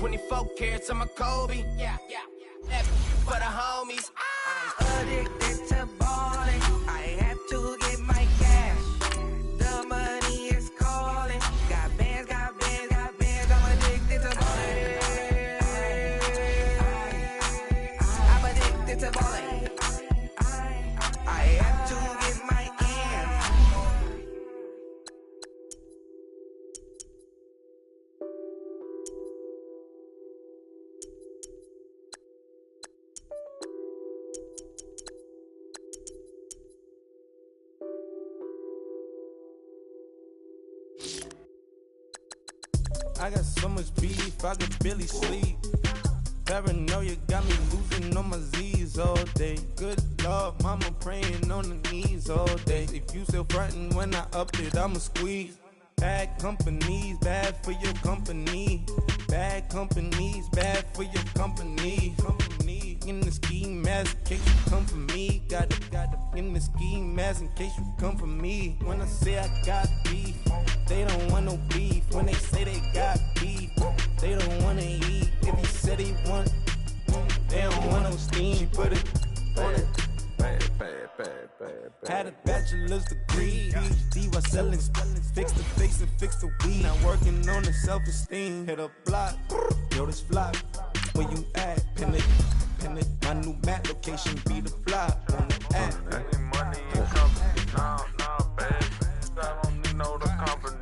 24 carats on my Kobe. Yeah. That for the homies. I'm addicted to balling. I have to get my cash. The money is calling. Got bands, got bands, got bands. I'm addicted to balling. I'm addicted to balling. I have to get my ends. I got so much beef, I could barely sleep. Paranoia got me losing on my Z's all day. Good Lord, mama praying on the knees all day. If you still frontin' when I up it, I'ma squeeze. Bad companies, bad for your company. Bad companies, bad for your company. In the ski mask in case you come for me. Got it in the ski mask in case you come for me. When I say I got beef, they don't want no beef. When they say they got beef, they don't wanna eat. If he said he want, they don't want no steam. She put it on it. Bad. Had a bachelor's degree, PhD while selling. Fix the face and fix the weed. Now working on the self-esteem. Hit a block, yo this flop. Where you at? Pin it. My new map location be the flop on the app. Any money in company, nah, baby. I don't need no the company.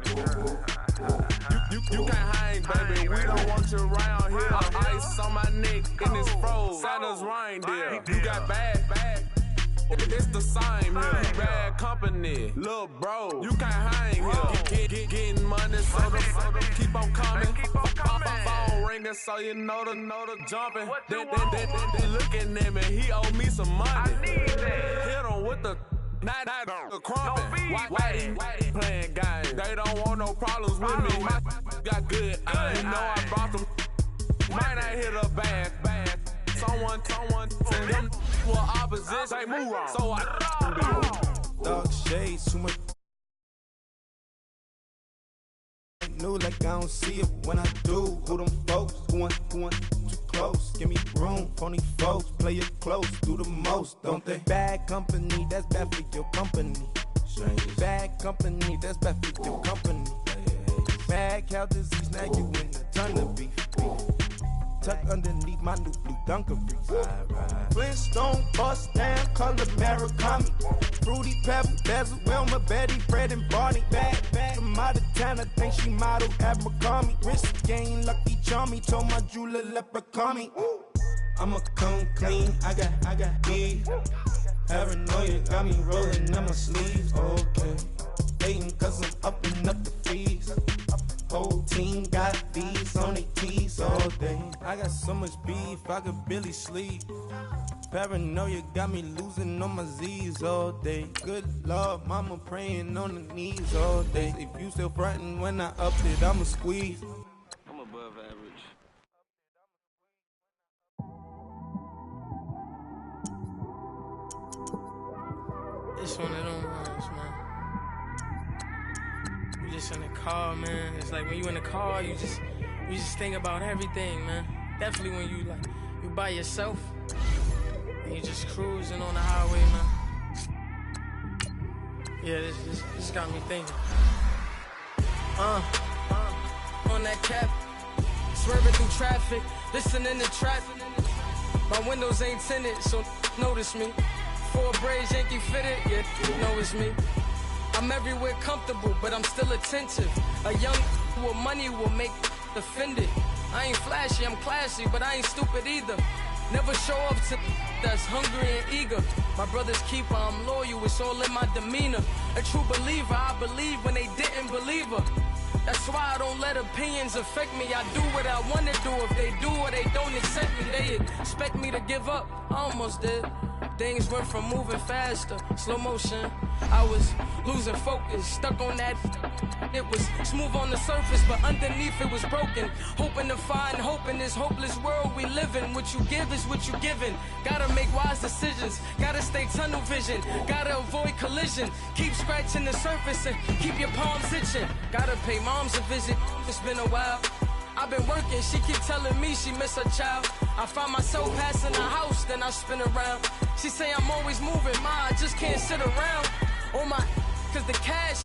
You can't hang, baby. We don't want you around here. Ice on my neck in this froze. Santa's reindeer. You got bad. It's the same here. Bad company, little bro. You can't hang here. Getting money, so the keep on coming. Phone ringing, so you know the jumping. They looking at me. He owe me some money. I need that. Hit him with the the crumping. Whitey playing games. They don't want no problems with me. My got good. You know I brought them. Might not hit a bad. Someone send them for opposition. Say move on. So I Dark shades, too much new, like I don't see it when I do. Who them folks? Who want too close? Give me room, phony folks. Play it close, do the most, don't they? Bad company, that's bad for your company. Bad company, that's bad for your company. Bad cow disease, now you in the ton of beef. Tuck underneath my new blue dungarees. Flintstone bust down, color Murakami. Fruity Pebble, Bezel, Wilma, Betty, Fred, and Barney. Bad from out of town, I think she modeled at McCormick. Wrist game, lucky charmy, told my jeweler leprechaun me. I'ma come clean, I got beef. Paranoia got me rolling on my sleeves, okay. Hating cause I'm upping up the fees. Whole team got these on their tees all day. I got so much beef, I could barely sleep. Paranoia got me losing on my Z's all day. Good Lord, mama praying on the knees all day. If you still frontin' when I up it, I'ma squeeze. I'm above average. It's one of them ones, man. You just in the car, man. It's like when you in the car, you just think about everything, man. Definitely when you by yourself and you just cruising on the highway, man. Yeah, this got me thinking. On that cap, swerving through traffic, listening to trap. My windows ain't tinted, so notice me. 4 braids, Yankee fitted, yeah, you know it's me. I'm everywhere comfortable, but I'm still attentive. A young with money will make offended. I ain't flashy, I'm classy, but I ain't stupid either. Never show up to that's hungry and eager. My brother's keeper, I'm loyal, it's all in my demeanor. A true believer, I believe when they didn't believe her. That's why I don't let opinions affect me. I do what I want to do. If they do or they don't accept me, they expect me to give up. I almost did. Things went from moving faster, slow motion. I was losing focus, stuck on that. It was smooth on the surface, but underneath it was broken. Hoping to find hope in this hopeless world we live in. What you give is what you given. Gotta make wise decisions, gotta stay tunnel vision, gotta avoid collision. Keep scratching the surface and keep your palms itching. Gotta pay moms a visit, it's been a while. I've been working, she keep telling me she miss her child. I find myself passing the house, then I spin around. She say I'm always moving, ma, I just can't sit around. Oh my, cause the cash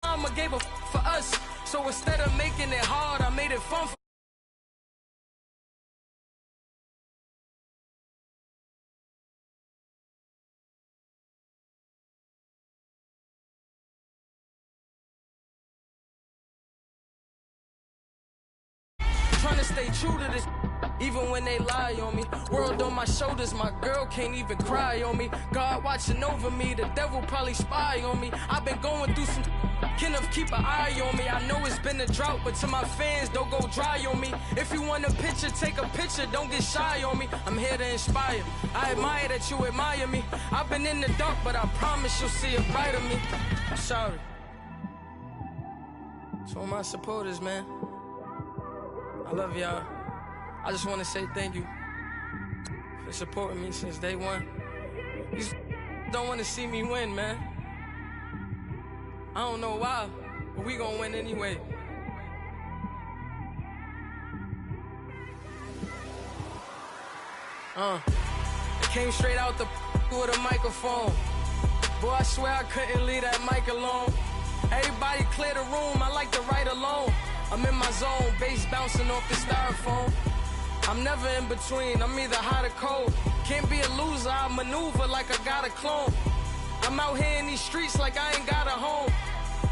mama gave a for us. So instead of making it hard, I made it fun for trying to stay true to this, even when they lie on me. World on my shoulders, my girl can't even cry on me. God watching over me, the devil probably spy on me. I've been going through some, Kenneth keep an eye on me. I know it's been a drought, but to my fans, don't go dry on me. If you want a picture, take a picture, don't get shy on me. I'm here to inspire, I admire that you admire me. I've been in the dark, but I promise you'll see a bright of me. I'm sorry. To all my supporters, man, I love y'all. I just want to say thank you for supporting me since day one. These don't want to see me win, man. I don't know why, but we gonna win anyway. I came straight out the with a microphone. Boy, I swear I couldn't leave that mic alone. Everybody clear the room, I like to write alone. I'm in my zone, bass bouncing off the styrofoam. I'm never in between, I'm either hot or cold. Can't be a loser, I maneuver like I got a clone. I'm out here in these streets like I ain't got a home.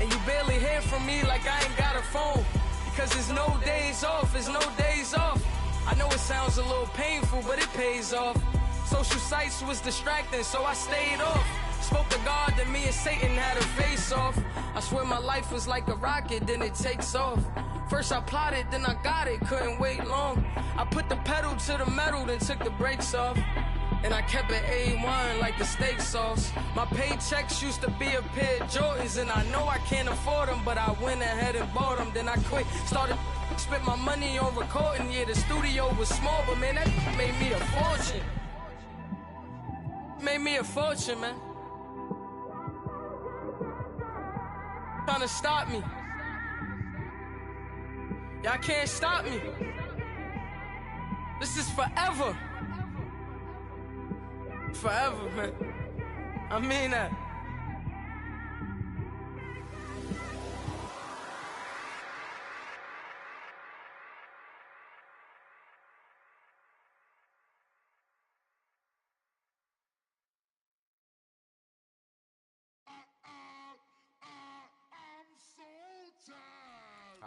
And you barely hear from me like I ain't got a phone. Because there's no days off, there's no days off. I know it sounds a little painful, but it pays off. Social sites was distracting, so I stayed off. Spoke to God that me and Satan had a face off. I swear my life was like a rocket, then it takes off. First I plotted, then I got it, couldn't wait long. I put the pedal to the metal, then took the brakes off. And I kept it A1 like the steak sauce. My paychecks used to be a pair of Jordans, and I know I can't afford them, but I went ahead and bought them. Then I quit, started spent my money on recording. Yeah, the studio was small, but man, that made me a fortune. Made me a fortune, man. Trying to stop me. Y'all can't stop me. This is forever. Forever, man. I mean that.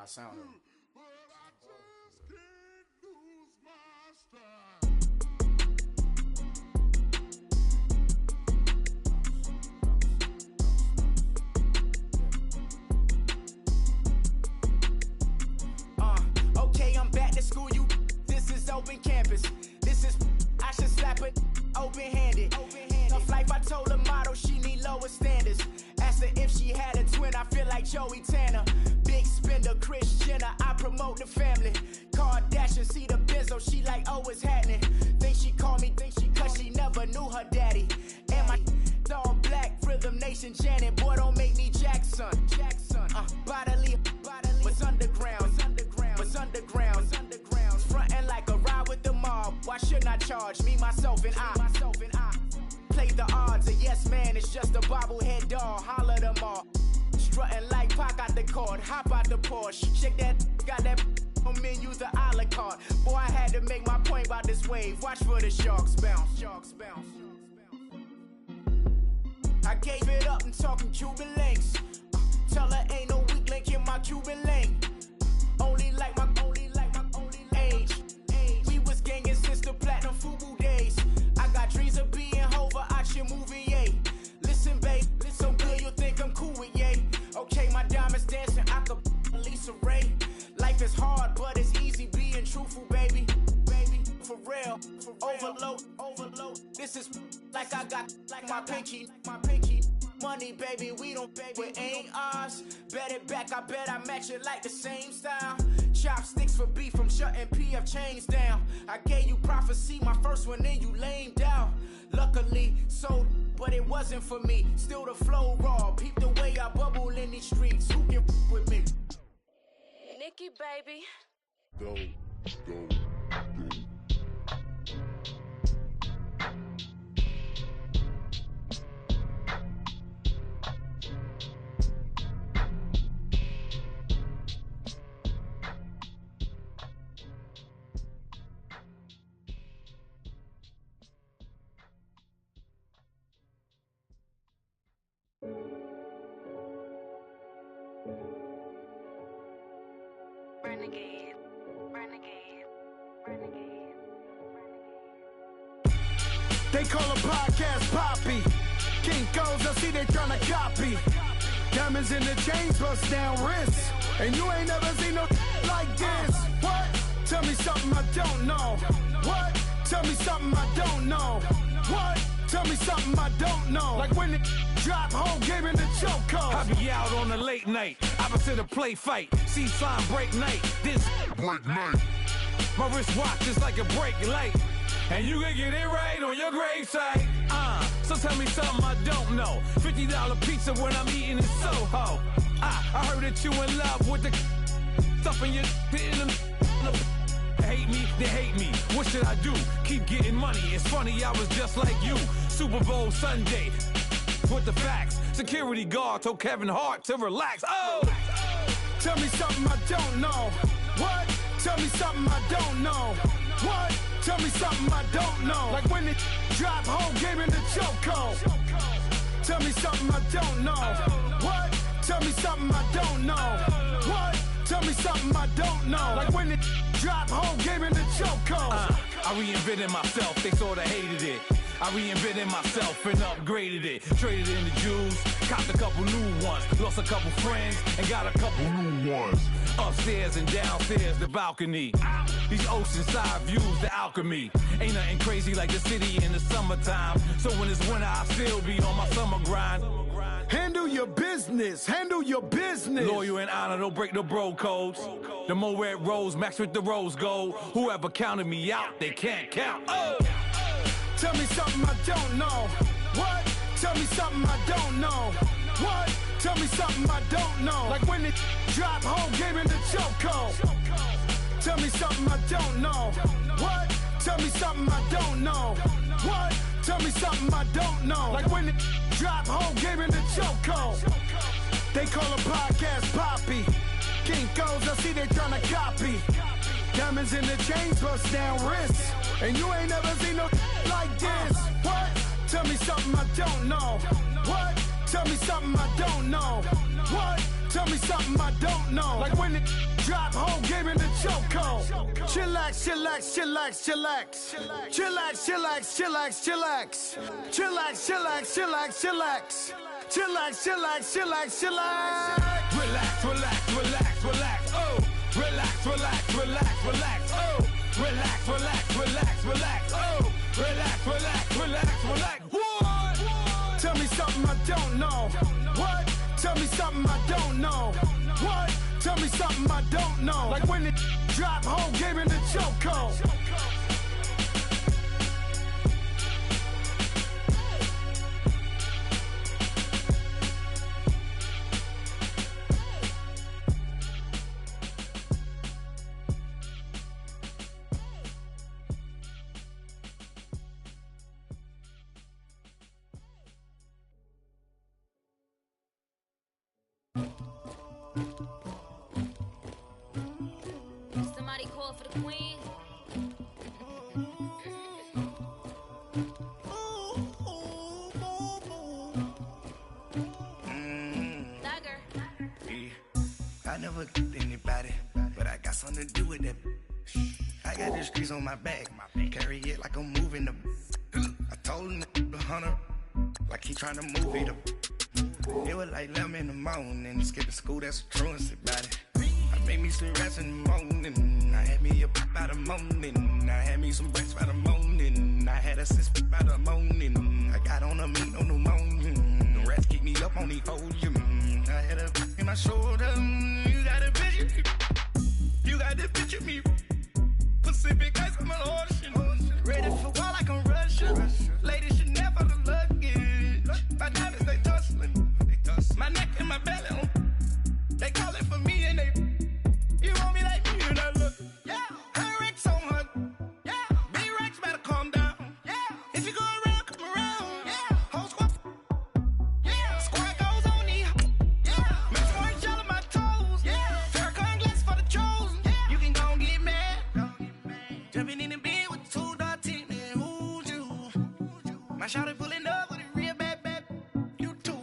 I sound it. Okay, I'm back to school, you. This is open campus. This is, I should slap it open-handed. Tough life, I told her motto, she need lower standards. Asked her if she had a twin, I feel like Joey Tanner. Big spender, Kris Jenner, I promote the family. Kardashian, see the benzo, she like, oh, it's happening. Think she called me, cause she never knew her daddy. And my all black, Rhythm Nation, Janet, boy, don't make me Jackson. Bodily, what's underground, what's underground, frontin' like a ride with the mob. Why shouldn't I charge me, myself, and I? Play the odds, a yes man, it's just a bobblehead doll, holler them all. Strutting like Pac out the court, hop out the Porsche, shake that, got that on menu, the a la carte. Boy, I had to make my point about this wave, watch for the sharks bounce, sharks bounce. I gave it up, I'm talking Cuban links. Tell her ain't no weak link in my Cuban link. Only like my age. We was gangin' since the platinum FUBU days. I got dreams of being Hova out your movie, yay. Listen, babe, so good you'll think I'm cool with yay. Okay, my diamonds dancing, I could Lisa Ray. Life is hard, but it's easy being truthful, baby. For real, overload. This is like I got like my pinky. Money, baby, we don't pay, it ain't ours. Bet it back, I bet I match it like the same style. Chopsticks for beef from shutting PF chains down. I gave you prophecy, my first one, then you lamed out. Luckily, sold, but it wasn't for me. Still the flow raw, peep the way I bubble in these streets. Who can with me? me, baby. Go. Renegade. They call a podcast Poppy. Kinkos, I see they tryna copy. Diamonds in the chains, bust down wrists. And you ain't never seen no like this. What? Tell me something I don't know. What? Tell me something I don't know. What? Tell me something I don't know. Like when it drop, whole game in the chokehold. I be out on a late night, opposite a play fight. See sign break night, this break night. My wristwatch is like a brake light, and you can get it right on your gravesite. So tell me something I don't know. $50 pizza when I'm eating in Soho. I heard that you in love with the stuff in your hate me, they hate me. What should I do? Keep getting money. It's funny, I was just like you. Superbowl Sunday with the facts. Security guard told Kevin Hart to relax. Oh! Tell me something I don't know. What? Tell me something I don't know. What? Tell me something I don't know. Like when it drop, whole game in the chokehold. Tell me something I don't know. What? Tell me something I don't know. What? Tell me something I don't know. Like when it drop, whole game in the chokehold. I reinvented myself, they sorta hated it. I reinvented myself and upgraded it. Traded in the Jews, copped a couple new ones. Lost a couple friends and got a couple new ones. Upstairs and downstairs, the balcony. These oceanside views, the alchemy. Ain't nothing crazy like the city in the summertime. So when it's winter, I still be on my summer grind. Handle your business, handle your business. Loyal and honor, don't break the bro codes. The more red rose, max with the rose gold. Whoever counted me out, they can't count. Oh! Tell me something I don't know. What? Tell me something I don't know. What? Tell me something I don't know. Like when it drop, whole game in the chokehold. Tell me something I don't know. What? Tell me something I don't know. What? Tell me something I don't know. Like when it drop, whole game in the chokehold. They call a podcast Poppy. Kinkos, I see they tryna copy. Diamonds in the chains, bust down wrists. And you ain't never seen no like this. What? Tell me something I don't know. What? Tell me something I don't know. What? Tell me something I don't know. Like when it drop, whole game in the chokehold. Chillax, chillax, chillax, chillax. Chillax, chillax, chillax, chillax. Chillax, chillax, chillax, chillax. Chillax, chillax, chillax, chillax. Relax, relax, relax, relax. Oh! Relax, relax, relax, relax. Oh! Relax, relax, relax, relax. Oh! Relax, relax, relax, relax. What? Tell me something I don't know. What? Tell me something I don't know. What? Tell me something I don't know. Like when it drop, whole game in the chokehold. Somebody call for the queen. Dagger. I never killed anybody, but I got something to do with that. I got the streets on my back, carry it like I'm moving the. I told him the hunter, like he trying to move it up. It was like 11 in the morning, skipping school, that's a truancy about it. I made me some rats in the morning, I had me a pop by the morning, I had me some breaks by the morning, I had a sis by the morning, I got on a meat on the morning, the rats keep me up on the podium, I had a in my shoulder, you got a picture, you got the picture me, Pacific ice on my ocean, ready for war like I'm Russia, ladies should never the luggage, my diamonds they tussling, my neck and my belly, they calling for me and they, you want me Jumping in the bed with 2 dark teeth, man, who's you? My shawty pulling up with a real bad, you too.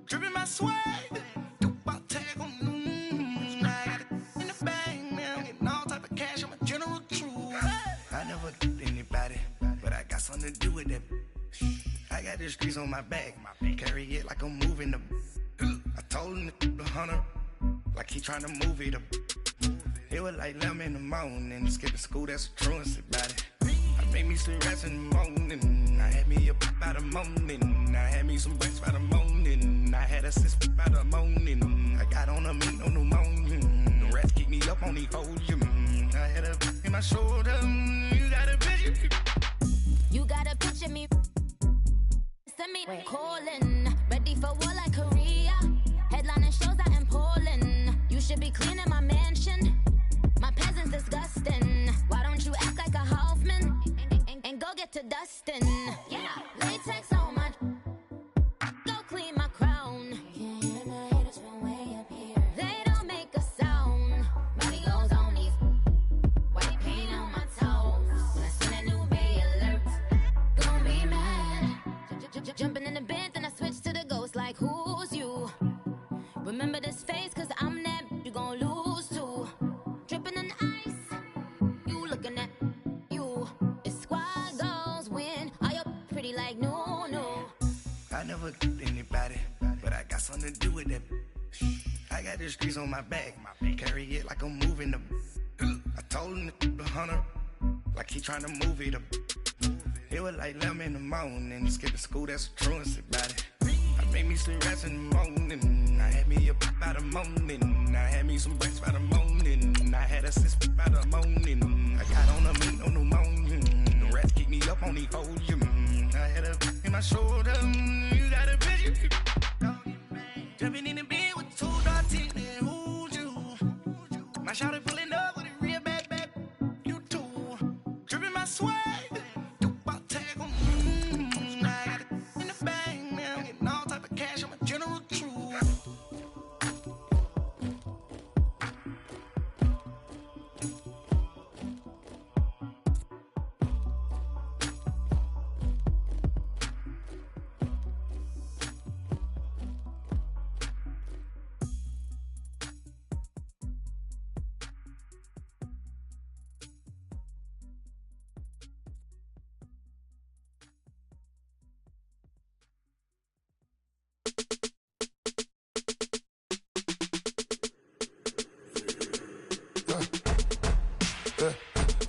Dripping my swag, do my tag on now I got it in the bag, man, I'm getting all type of cash, I'm a general truth. I never did anybody, but I got something to do with that. I got the streets on my back, carry it like I'm moving the. I told him to 100, like he trying to move it up. It was like 11 in the morning, skipping school, that's a truancy about it. I made me some rats in the morning, I had me up by the morning. I had me some breaks by the morning, I had a sis by the morning. I got on a meat on the morning, the rats keep me up on the podium. I had a in my shoulder, you got a picture. You got a picture me. Send me calling, ready for war like Korea. Headlining shows out in Poland. You should be cleaning my mansion. My peasants disgusting. Why don't you act like a Hoffman and go get to dustin'? Yeah, latex on my. Go clean my crown. Can't hear the haters from way up here. They don't make a sound. Money goes on these. White paint on my toes. When I send a new Bay alert, gon' be mad. Jumping in the bed, then I switch to the ghost like who's you? Remember this face, cause I'm that you gon' lose too. Dripping in ice, you looking at you. It's squad goals win. Are you pretty like no? I never did anybody, but I got something to do with that. I got the streets on my back, carry it like I'm moving the. I told him to 100, like he trying to move it up. It was like 11 in the morning, skipping school, that's a truancy about it. I made me some rats in the morning, I had me up by the morning. I had me some breaks by the morning, I had a sis by the morning. I got on a meat on the morning, the rats keep me up on the podium. I had a in my shoulder, you got a picture. Jumping in the bed with 2 dark teeth, man, who's you? My shawty pulling up with a real bad, you too. Dripping my swag.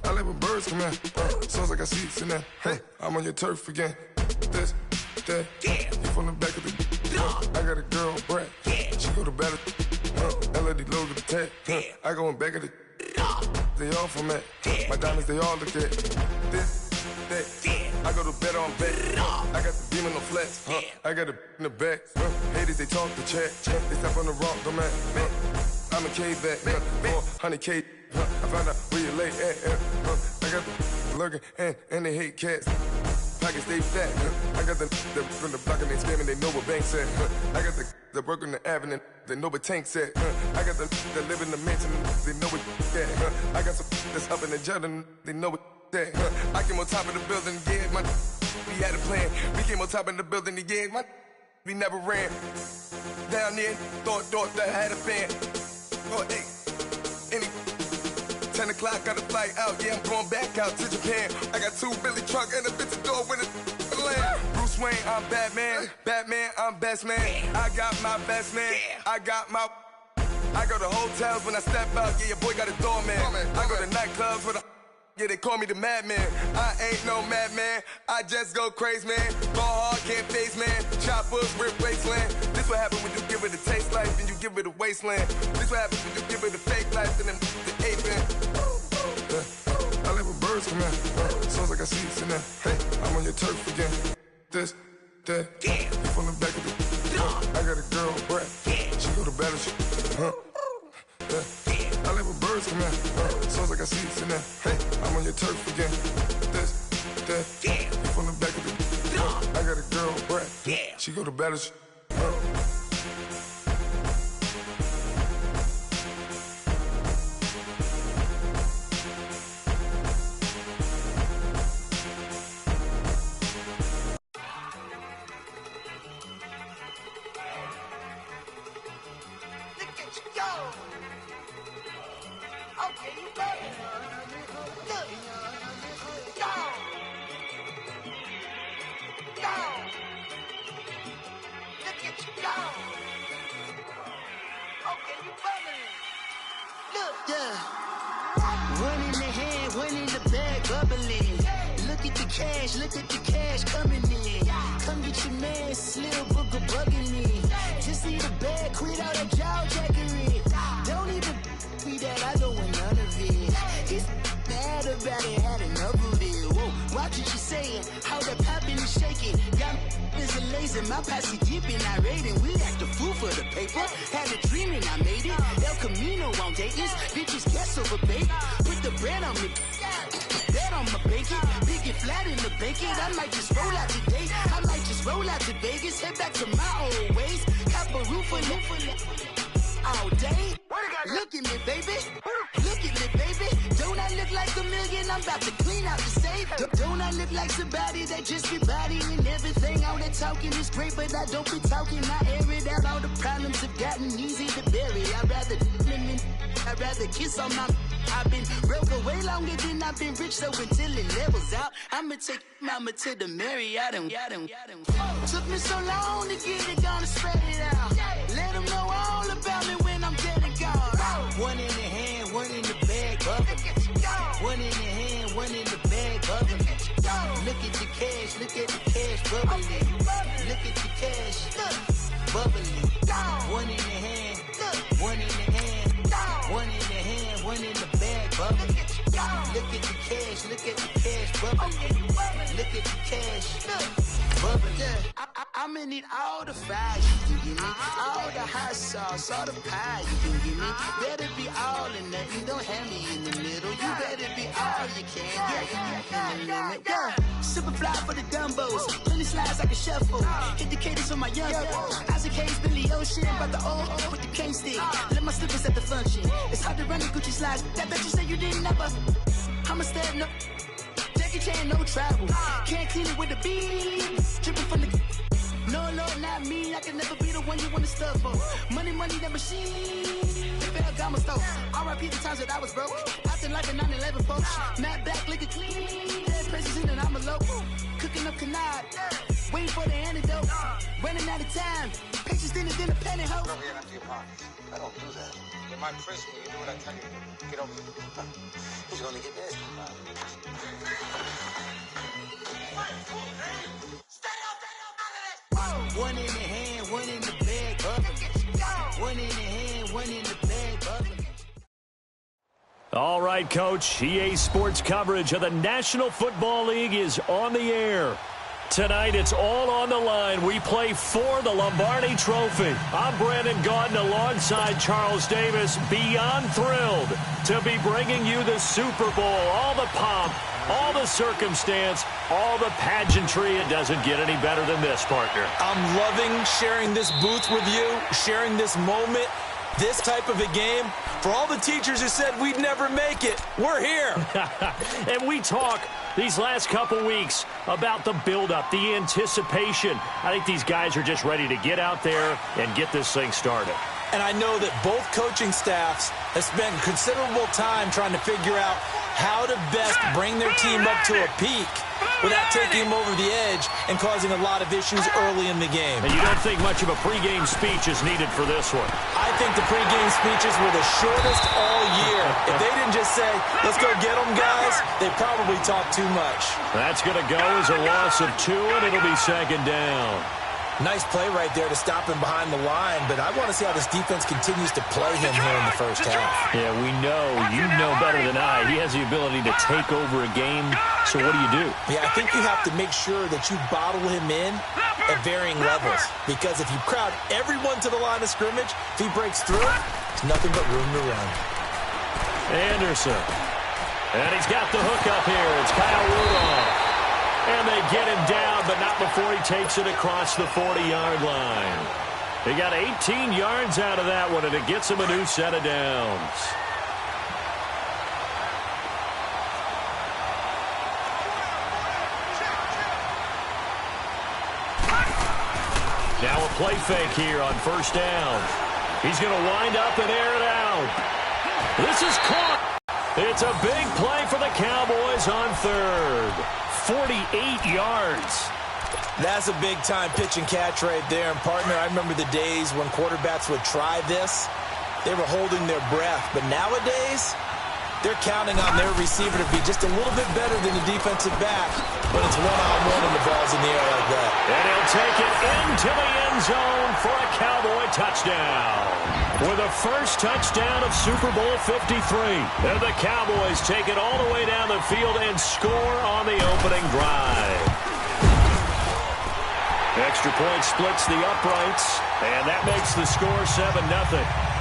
I live with birds come in. Sounds like I seats in there. Hey, I'm on your turf again. This, that, you from the back of the. I got a girl, Brad. She go to battle. LED logo the tag. I go in back of the. They all from that. My diamonds, they all look at. This, that. I go to bed on bed. I got the beam in the flats. I got it in the back. Haters, they talk the chat. They step on the rock, don't matter. I'm a K-back. 400K. I found out where you lay at. I got the lurking and they hate cats. Pockets stay fat. I got the from the block and they scamming, they know what banks at. I got the work on the avenue, they know what tanks at. I got the live in the mansion, they know what that. I got some that's up in the Jordan, they know what that. I came on top of the building, yeah, my we had a plan. We came on top of the building, yeah, my we never ran. Down there, thought that I had a fan. Oh, hey, any 10 o'clock, got a flight out, yeah, I'm going back out to Japan. I got 2 Billy truck and a bitch door with a land. Bruce Wayne, I'm Batman. Batman, I'm best man. I got my best man. I got my. I go to hotels when I step out, yeah, your boy got a doorman. I go to nightclubs with a. Yeah, they call me the madman. I ain't no madman. I just go crazy, man. Ball hard, can't face, man. Choppers, rip wasteland. This what happen when you give it a taste life and you give it a wasteland. This what happen when you give it a fake life and then the ape man. I live with birds come in. Sounds like I seats in there. Hey, I'm on your turf again. This, that, you from the back of the. I got a girl, Brad. She go to battle. I live with birds come in. Sounds like I seats in there. Hey, I'm on your turf again. This, that, you from the back of the. I got a girl, Brad. She go to battle. Okay, you got it. Look. Go. Go. Look at you go. Okay, you bubbling. Look. Yeah. One in the hand, one in the bag, bubbling. Look at the cash coming in. Come get your man, Slim Booger bugging me. Just need a bag, quit all that jaw jackery. Don't even be that, I don't want none of it. He's mad about it, had enough of it. Whoa, watch what you saying, how that poppin' and shaking. Got is a lazy, my posse deep and irate, and we act a fool for the paper. Had a dream and I made it. El Camino on Dayton's, bitches guess over bait. Put the bread on me, bet on my bacon. Big and flat in the bacon. I might just roll out today. I might just roll out to Vegas, head back to my old ways. Cop a roof for all day. Look at me, baby. Look at me, baby. Don't I look like a million? I'm about to clean out the safe. Don't I look like somebody that just be bodying everything? All that talking is great, but I don't be talking. I air it out. All the problems have gotten easy to bury. I'd rather kiss on my. I've been broke way longer than I've been rich, so until it levels out, I'ma take mama to the Marriott and took me so long to get it, gonna spread it out. Let them know all about me when I'm dead and gone. One in the hand, one in the bag, bubbling. One in the hand, one in the bag, bubbling. Look at the cash, bubbling. Look at the cash, bubbling. One in the hand, one in the hand, one in the hand, one in the bag, bubbling. Look at the cash, bubbling. Look at the cash, bubbling. I'm gonna need all the fries you can give me, all the hot sauce, all the pie you can give me. Better be all or nothing, don't have me in the middle. You better be all you can, yeah, in the limit. Yeah, super fly for the Dumbos, plenty slides like a shuffle. Hit the cadence on my young Isaac Hayes, Billy Ocean, about the old with the cane stick. Let my slippers at the function. It's hard to run the Gucci slides. That bet you say you didn't never. I'm a stand up. Jackie Chan, no travel. Can't clean it with the beat. Dripping from the. No, Lord, not me. I can never be the one you want to stuff for. Money, that machine. Got my stove. R.I.P. the times that I was broke. Acting like a 9/11 folks. Matte black, liquor clean. Dead presents in and I'm a local. Cooking up canard. Waiting for the antidote. Running out of time. Pictures thinner than a pantyhose. Over here and empty your pockets. I don't do that. In my prison, you do what I tell you to. Get over here. He's gonna get nasty. One in the hand, one in the bag, bubbling. One in the hand, one in the bag, bubbling. All right, Coach. EA Sports coverage of the National Football League is on the air. Tonight, it's all on the line. We play for the Lombardi Trophy. I'm Brandon Gaudin alongside Charles Davis. Beyond thrilled to be bringing you the Super Bowl. All the pomp, all the circumstance, all the pageantry. It doesn't get any better than this, partner. I'm loving sharing this booth with you, sharing this moment, this type of a game. For all the teachers who said we'd never make it, we're here. And we talk these last couple weeks about the buildup, the anticipation. I think these guys are just ready to get out there and get this thing started. And I know that both coaching staffs have spent considerable time trying to figure out how to best bring their team up to a peak without taking them over the edge and causing a lot of issues early in the game. And you don't think much of a pregame speech is needed for this one? I think the pregame speeches were the shortest all year. If they didn't just say, let's go get them, guys, they probably talked too much. That's going to go as a loss of 2, and it'll be second down. Nice play right there to stop him behind the line, but I want to see how this defense continues to play him here in the first half. Yeah, we know. You know better than I. He has the ability to take over a game, so what do? Yeah, I think you have to make sure that you bottle him in at varying levels, because if you crowd everyone to the line of scrimmage, if he breaks through, there's nothing but room to run. Anderson. And he's got the hook up here. It's Kyle Rudolph. And they get him down, but not before he takes it across the 40-yard line. They got 18 yards out of that one, and it gets him a new set of downs. Now a play fake here on first down. He's going to wind up and air it out. This is caught. It's a big play for the Cowboys on third. 48 yards. That's a big-time pitch and catch right there. And, partner, I remember the days when quarterbacks would try this. They were holding their breath. But nowadays, they're counting on their receiver to be just a little bit better than the defensive back when it's one-on-one and the ball's in the air like that. And he'll take it into the end zone for a Cowboy touchdown. With the first touchdown of Super Bowl 53. And the Cowboys take it all the way down the field and score on the opening drive. Extra point splits the uprights, and that makes the score 7-0.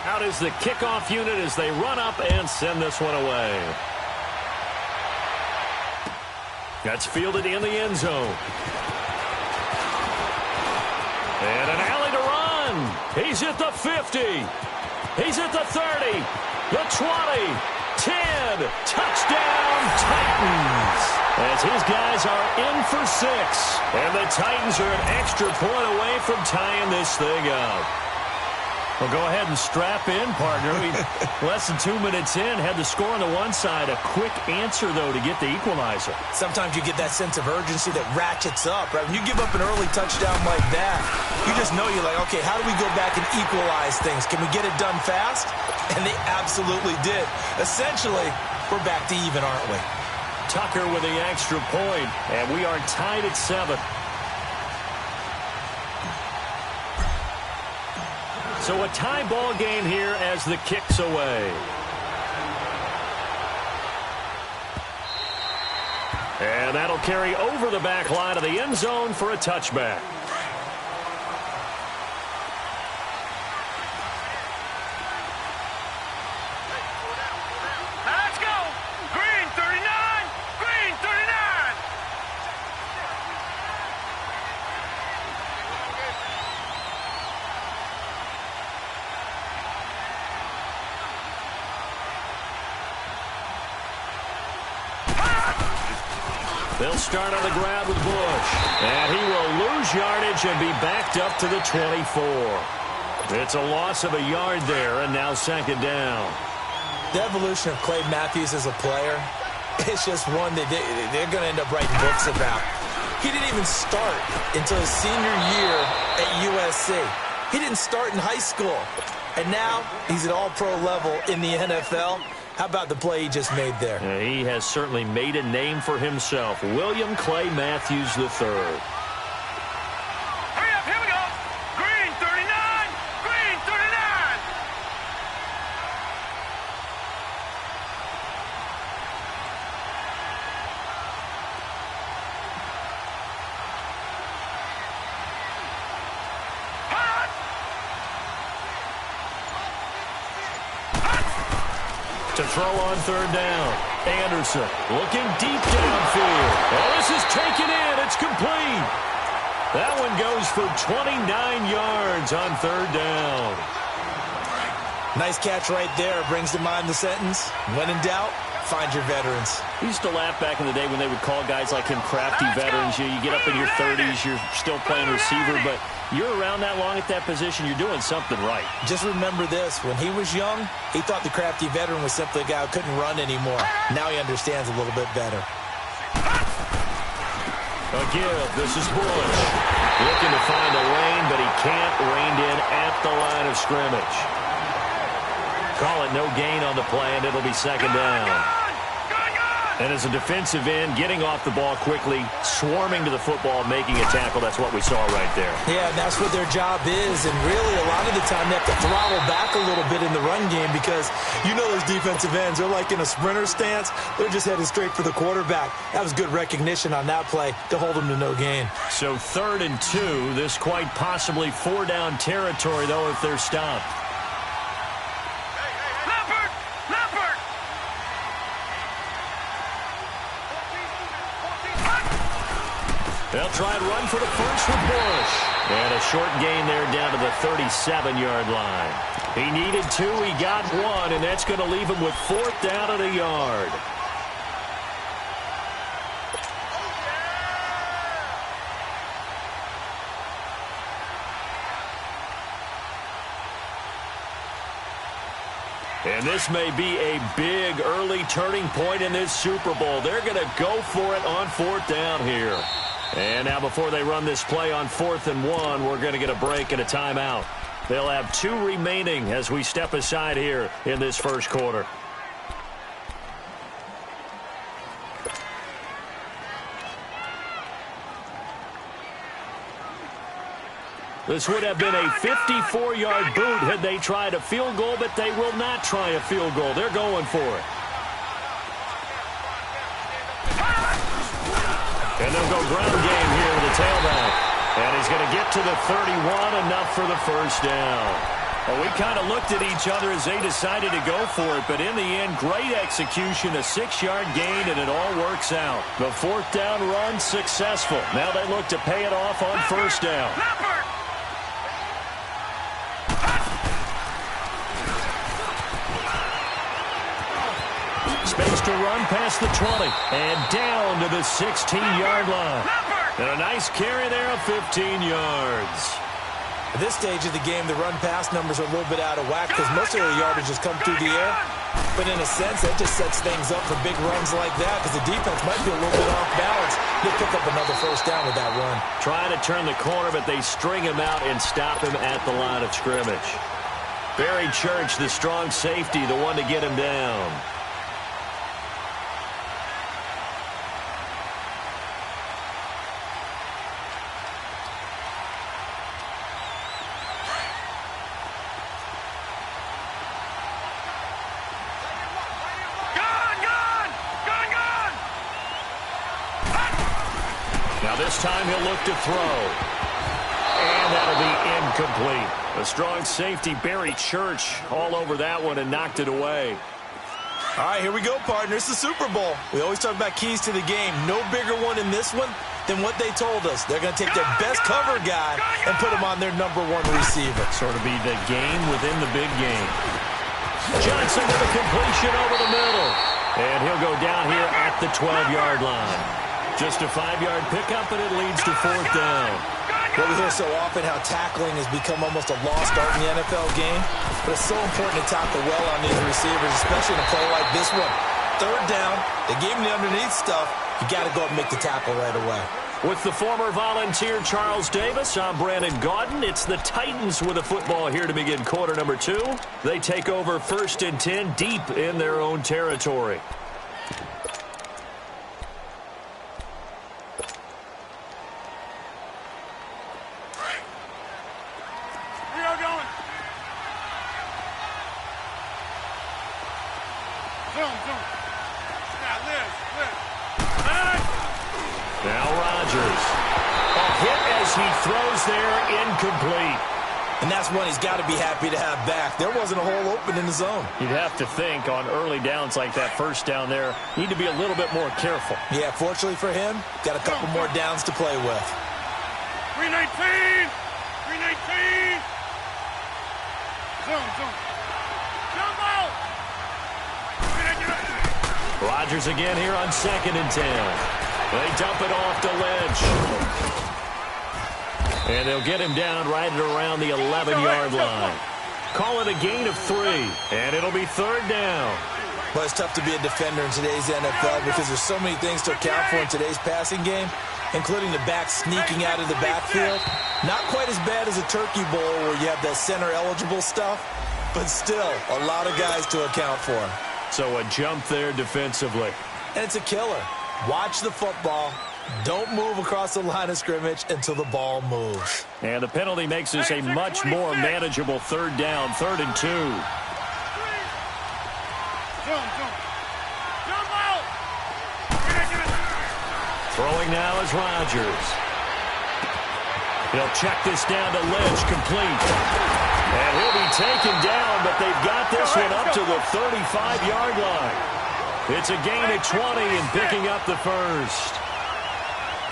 Out is the kickoff unit as they run up and send this one away. That's fielded in the end zone. And an alley to run. He's at the 50. He's at the 30. The 20. 10. Touchdown, Titans. As his guys are in for 6. And the Titans are an extra point away from tying this thing up. Well, go ahead and strap in, partner. Less than 2 minutes in, had the score on the one side. A quick answer, though, to get the equalizer. Sometimes you get that sense of urgency that ratchets up, right? When you give up an early touchdown like that, you just know you're like, okay, how do we go back and equalize things? Can we get it done fast? And they absolutely did. Essentially, we're back to even, aren't we? Tucker with the extra point, and we are tied at 7. So a tie ball game here as the kick's away. And that'll carry over the back line of the end zone for a touchback. Let's go! Green 39! Green 39! They'll start on the ground with Bush. And he will lose yardage and be backed up to the 24. It's a loss of a yard there, and now second down. The evolution of Clay Matthews as a player, it's just one that they're going to end up writing books about. He didn't even start until his senior year at USC. He didn't start in high school. And now he's at all-pro level in the NFL. How about the play he just made there? Yeah, he has certainly made a name for himself. William Clay Matthews III. Hurry up, here we go! Green 39! Green 39! To throw on third down. Anderson looking deep downfield. Oh, this is taken in. It's complete. That one goes for 29 yards on third down. Nice catch right there. Brings to mind the sentence, when in doubt, find your veterans. We used to laugh back in the day when they would call guys like him crafty veterans. You get up in your 30s, you're still playing receiver, but you're around that long at that position, you're doing something right. Just remember this. When he was young, he thought the crafty veteran was simply a guy who couldn't run anymore. Now he understands a little bit better. A give. This is Bush. Looking to find a lane, but he can't. Reined in at the line of scrimmage. Call it no gain on the play, and it'll be second down. And as a defensive end, getting off the ball quickly, swarming to the football, making a tackle, that's what we saw right there. Yeah, and that's what their job is. And really, a lot of the time, they have to throttle back a little bit in the run game because you know those defensive ends, they're like in a sprinter stance. They're just headed straight for the quarterback. That was good recognition on that play to hold them to no gain. So 3rd and 2, this quite possibly 4-down territory, though, if they're stopped. They'll try and run for the first with Bush. And a short gain there down to the 37-yard line. He needed 2, he got 1, and that's going to leave him with 4th down at a yard. And this may be a big early turning point in this Super Bowl. They're going to go for it on 4th down here. And now before they run this play on 4th and 1, we're going to get a break and a timeout. They'll have 2 remaining as we step aside here in this first quarter. This would have been a 54-yard boot had they tried a field goal, but they will not try a field goal. They're going for it. And they'll go ground game here with the tailback. And he's going to get to the 31, enough for the first down. Well, we kind of looked at each other as they decided to go for it, but in the end, great execution, a 6-yard gain, and it all works out. The 4th down run successful. Now they look to pay it off on first down. Space to run past the 20 and down to the 16-yard line. And a nice carry there of 15 yards. At this stage of the game, the run-pass numbers are a little bit out of whack because most of their yardage has come through the air. But in a sense, that just sets things up for big runs like that because the defense might be a little bit off balance. They pick up another first down with that run. Trying to turn the corner, but they string him out and stop him at the line of scrimmage. Barry Church, the strong safety, the one to get him down. Now this time he'll look to throw. And that'll be incomplete. A strong safety, Barry Church, all over that one and knocked it away. All right, here we go, partner. It's the Super Bowl. We always talk about keys to the game. No bigger one in this one than what they told us. They're going to take their best cover guy and put him on their #1 receiver. Sort of be the game within the big game. Johnson with a completion over the middle. And he'll go down here at the 12-yard line. Just a 5-yard pickup, and it leads to 4th down. Well, we hear so often how tackling has become almost a lost art in the NFL game, but it's so important to tackle well on these receivers, especially in a play like this one. 3rd down, they gave him the underneath stuff. You got to go up and make the tackle right away. With the former Volunteer Charles Davis, I'm Brandon Gaudin. It's the Titans with the football here to begin quarter number 2. They take over 1st and 10 deep in their own territory. Now Rodgers. A hit as he throws there, incomplete. And that's one he's got to be happy to have back. There wasn't a hole open in the zone. You'd have to think on early downs like that first down there, need to be a little bit more careful. Yeah, fortunately for him, got a couple more downs to play with. 319! 319! Zone. Jumbo! Rodgers again here on 2nd and 10. They dump it off to Lynch. And they'll get him down right at around the 11-yard line. Call it a gain of 3, and it'll be 3rd down. Well, it's tough to be a defender in today's NFL because there's so many things to account for in today's passing game, including the back sneaking out of the backfield. Not quite as bad as a Turkey Bowl where you have that center-eligible stuff, but still a lot of guys to account for. So a jump there defensively. And it's a killer. Watch the football. Don't move across the line of scrimmage until the ball moves. And the penalty makes this a much more manageable 3rd down, 3rd and 2. Throwing now is Rodgers. He'll check this down to Lynch, complete. And he'll be taken down, but they've got this one up to the 35-yard line. It's a gain of 20 and picking up the first.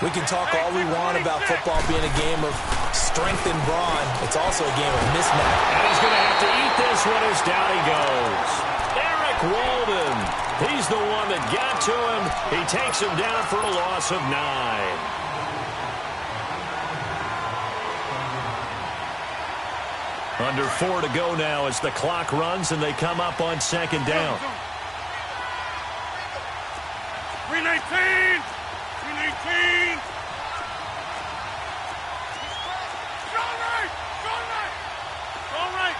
We can talk all we want about football being a game of strength and brawn. It's also a game of mismatch. And he's going to have to eat this one as down he goes. Eric Walden. He's the one that got to him. He takes him down for a loss of 9. Under 4 to go now as the clock runs and they come up on second down. 319! 319! Strong right! Strong right! Strong right!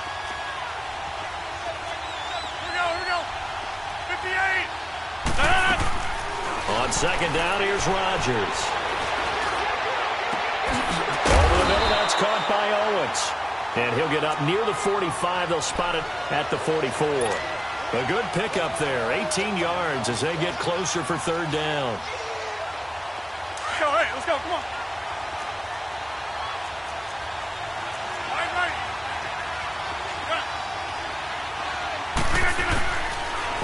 Here we go! 58! On second down, here's Rodgers. Over the middle, that's caught by Owens. And he'll get up near the 45. They'll spot it at the 44. A good pickup there. 18 yards as they get closer for third down. Let's go, hey, let's go, come on. Right.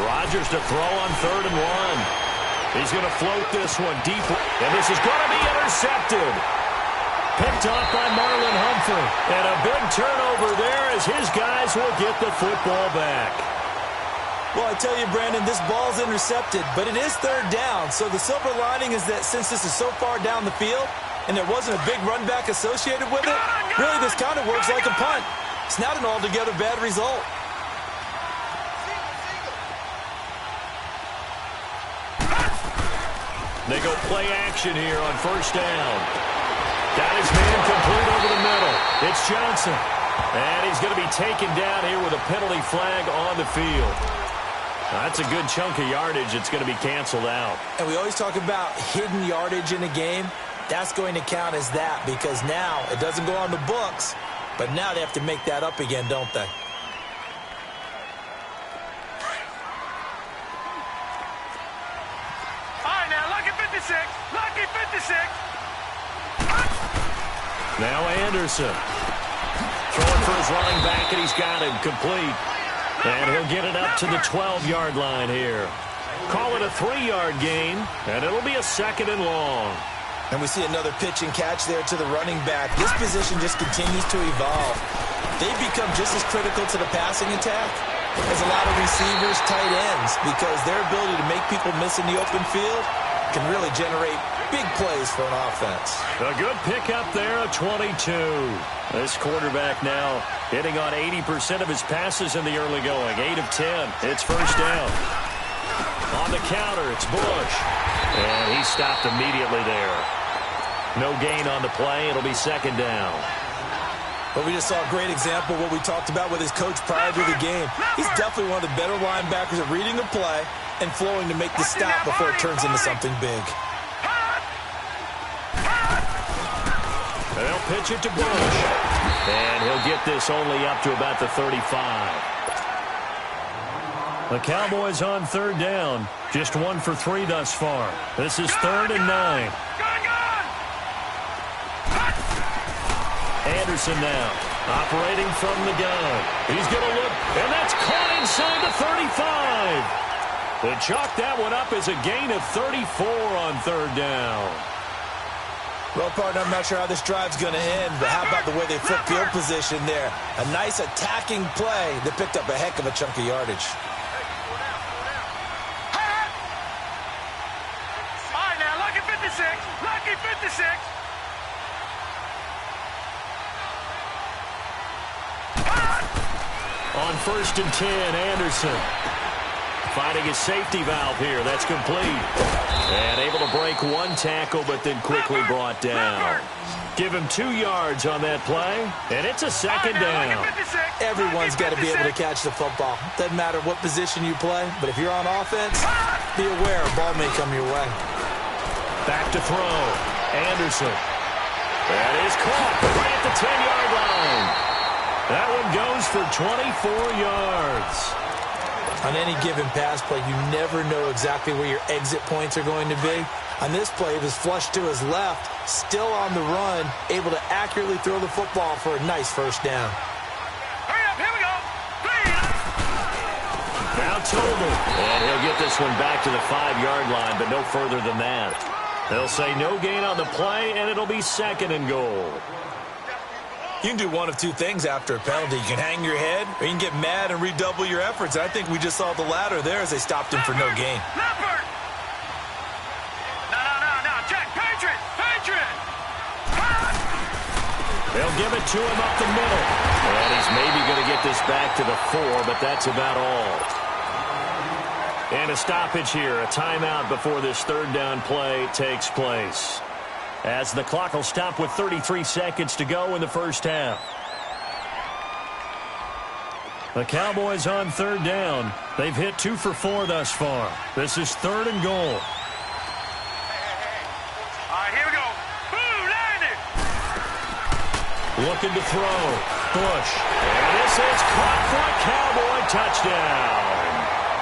Rodgers to throw on 3rd and 1. He's going to float this one deep. And this is going to be intercepted. Picked off by Marlon Humphrey. And a big turnover there as his guys will get the football back. Well, I tell you, Brandon, this ball's intercepted, but it is third down. So the silver lining is that since this is so far down the field and there wasn't a big run back associated with it, really this kind of works like a punt. It's not an altogether bad result. They go play action here on first down. Got his man complete over the middle. It's Johnson. And he's going to be taken down here with a penalty flag on the field. That's a good chunk of yardage. It's going to be canceled out. And we always talk about hidden yardage in a game. That's going to count as that because now it doesn't go on the books, but now they have to make that up again, don't they? All right, now, lucky 56. Lucky 56. Now Anderson. Throwing for his running back, and he's got him complete. And he'll get it up to the 12-yard line here. Call it a 3-yard gain, and it'll be a 2nd and long. And we see another pitch and catch there to the running back. This position just continues to evolve. They've become just as critical to the passing attack as a lot of receivers, tight ends, because their ability to make people miss in the open field can really generate big plays for an offense. A good pickup there, a 22. This quarterback now hitting on 80% of his passes in the early going. 8 of 10. It's first down. On the counter, it's Bush. And he stopped immediately there. No gain on the play. It'll be second down. But we just saw a great example of what we talked about with his coach prior to the game. He's definitely one of the better linebackers at reading the play and flowing to make the stop before it turns into something big. They'll pitch it to Bush. And he'll get this only up to about the 35. The Cowboys on third down. Just 1 for 3 thus far. This is 3rd and 9. Anderson now, operating from the gun. He's going to look, and that's caught inside the 35. They chalk that one up as a gain of 34 on third down. Well, partner, I'm not sure how this drive's going to end, but how about the way they flip field position there? A nice attacking play that picked up a heck of a chunk of yardage. All right, now, lucky 56. Lucky 56. On 1st and 10, Anderson finding his safety valve here. That's complete. And able to break 1 tackle, but then quickly brought down. Give him 2 yards on that play, and it's a second down. Everyone's got to be able to catch the football. Doesn't matter what position you play, but if you're on offense, be aware a ball may come your way. Back to throw. Anderson. That is caught right at the 10-yard line. That one goes for 24 yards. On any given pass play, you never know exactly where your exit points are going to be. On this play, it was flushed to his left, still on the run, able to accurately throw the football for a nice first down. Hurry up, here we go. Now Tobin. And he'll get this one back to the 5-yard line, but no further than that. They'll say no gain on the play, and it'll be 2nd and goal. You can do one of two things after a penalty. You can hang your head, or you can get mad and redouble your efforts. I think we just saw the latter there as they stopped him for no gain. Leopard! No, check, Patriot! They'll give it to him up the middle. And he's maybe going to get this back to the 4, but that's about all. And a stoppage here, a timeout before this 3rd down play takes place. As the clock will stop with 33 seconds to go in the first half. The Cowboys on 3rd down. They've hit 2 for 4 thus far. This is 3rd and goal. All right, here we go. Boom, landed. Looking to throw. Bush. And this is caught for a Cowboy touchdown.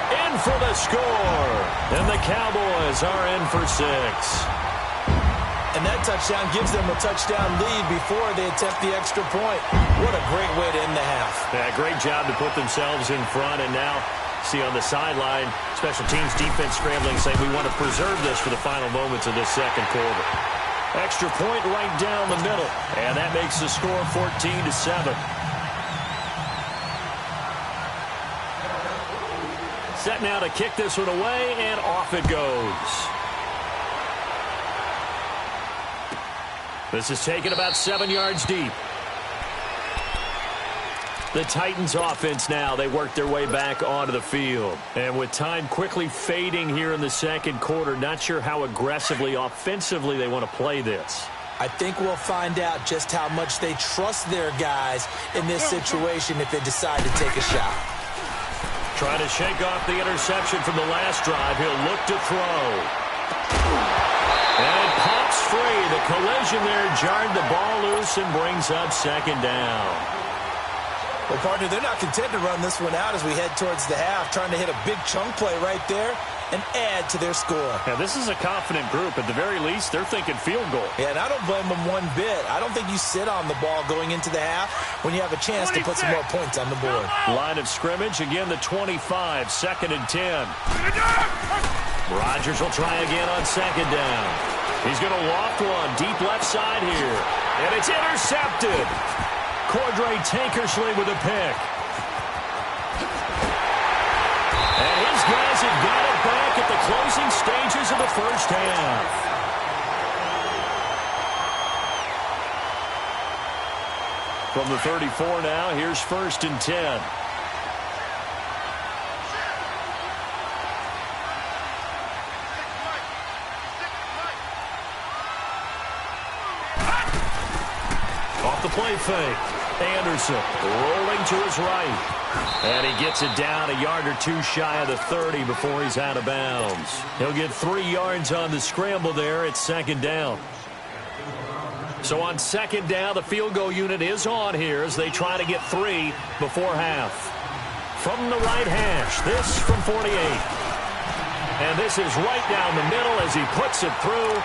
In for the score. And the Cowboys are in for 6. And that touchdown gives them a touchdown lead before they attempt the extra point. What a great way to end the half. Yeah, great job to put themselves in front. And now, see on the sideline, special teams defense scrambling, saying we want to preserve this for the final moments of this 2nd quarter. Extra point right down the middle. And that makes the score 14-7. Set now to kick this one away, and off it goes. This is taken about 7 yards deep. The Titans offense now, they work their way back onto the field. And with time quickly fading here in the 2nd quarter, not sure how aggressively, offensively they want to play this. I think we'll find out just how much they trust their guys in this situation if they decide to take a shot. Trying to shake off the interception from the last drive. He'll look to throw. And it pops free. The collision there jarred the ball loose and brings up 2nd down. Well, partner, they're not content to run this one out as we head towards the half, trying to hit a big chunk play right there and add to their score. Yeah, this is a confident group. At the very least, they're thinking field goal. Yeah, and I don't blame them one bit. I don't think you sit on the ball going into the half when you have a chance to put some more points on the board. Line of scrimmage, again the 25, 2nd and 10. Rodgers will try again on 2nd down. He's going to loft one deep left side here. And it's intercepted. Cordray Tankersley with a pick. And his guys have got it back at the closing stages of the first half. From the 34 now, here's 1st and 10. Off the play fake. Anderson rolling to his right. And he gets it down a yard or 2 shy of the 30 before he's out of bounds. He'll get 3 yards on the scramble there. It's 2nd down. So on 2nd down, the field goal unit is on here as they try to get 3 before half. From the right hash, this from 48. And this is right down the middle as he puts it through.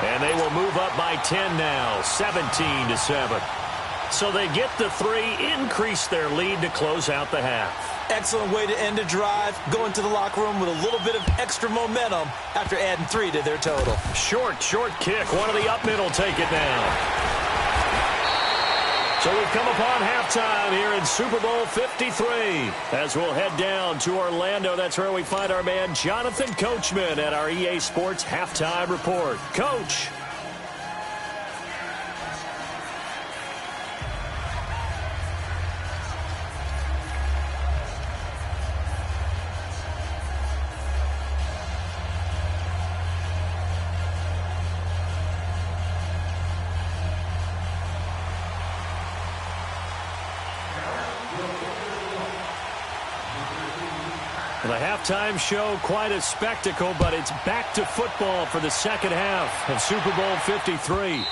And they will move up by 10 now, 17-7. So they get the 3, increase their lead to close out the half. Excellent way to end a drive, go into the locker room with a little bit of extra momentum after adding 3 to their total. Short kick. One of the up middle take it down. So we've come upon halftime here in Super Bowl 53. As we'll head down to Orlando, that's where we find our man Jonathan Coachman at our EA Sports Halftime Report. Coach. The halftime show, quite a spectacle, but it's back to football for the 2nd half of Super Bowl 53.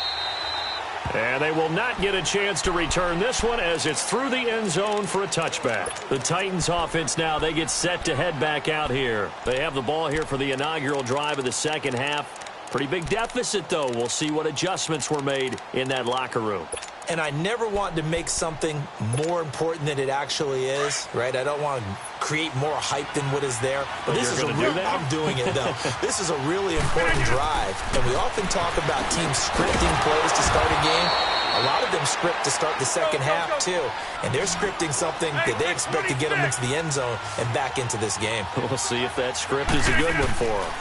And they will not get a chance to return this one as it's through the end zone for a touchback. The Titans offense now, they get set to head back out here. They have the ball here for the inaugural drive of the 2nd half. Pretty big deficit, though. We'll see what adjustments were made in that locker room. And I never want to make something more important than it actually is, right? I don't want to create more hype than what is there. But this is I'm doing it, though. This is a really important drive. And we often talk about teams scripting plays to start a game. A lot of them script to start the second half, too. And they're scripting something that they expect to get them into the end zone and back into this game. We'll see if that script is a good one for them.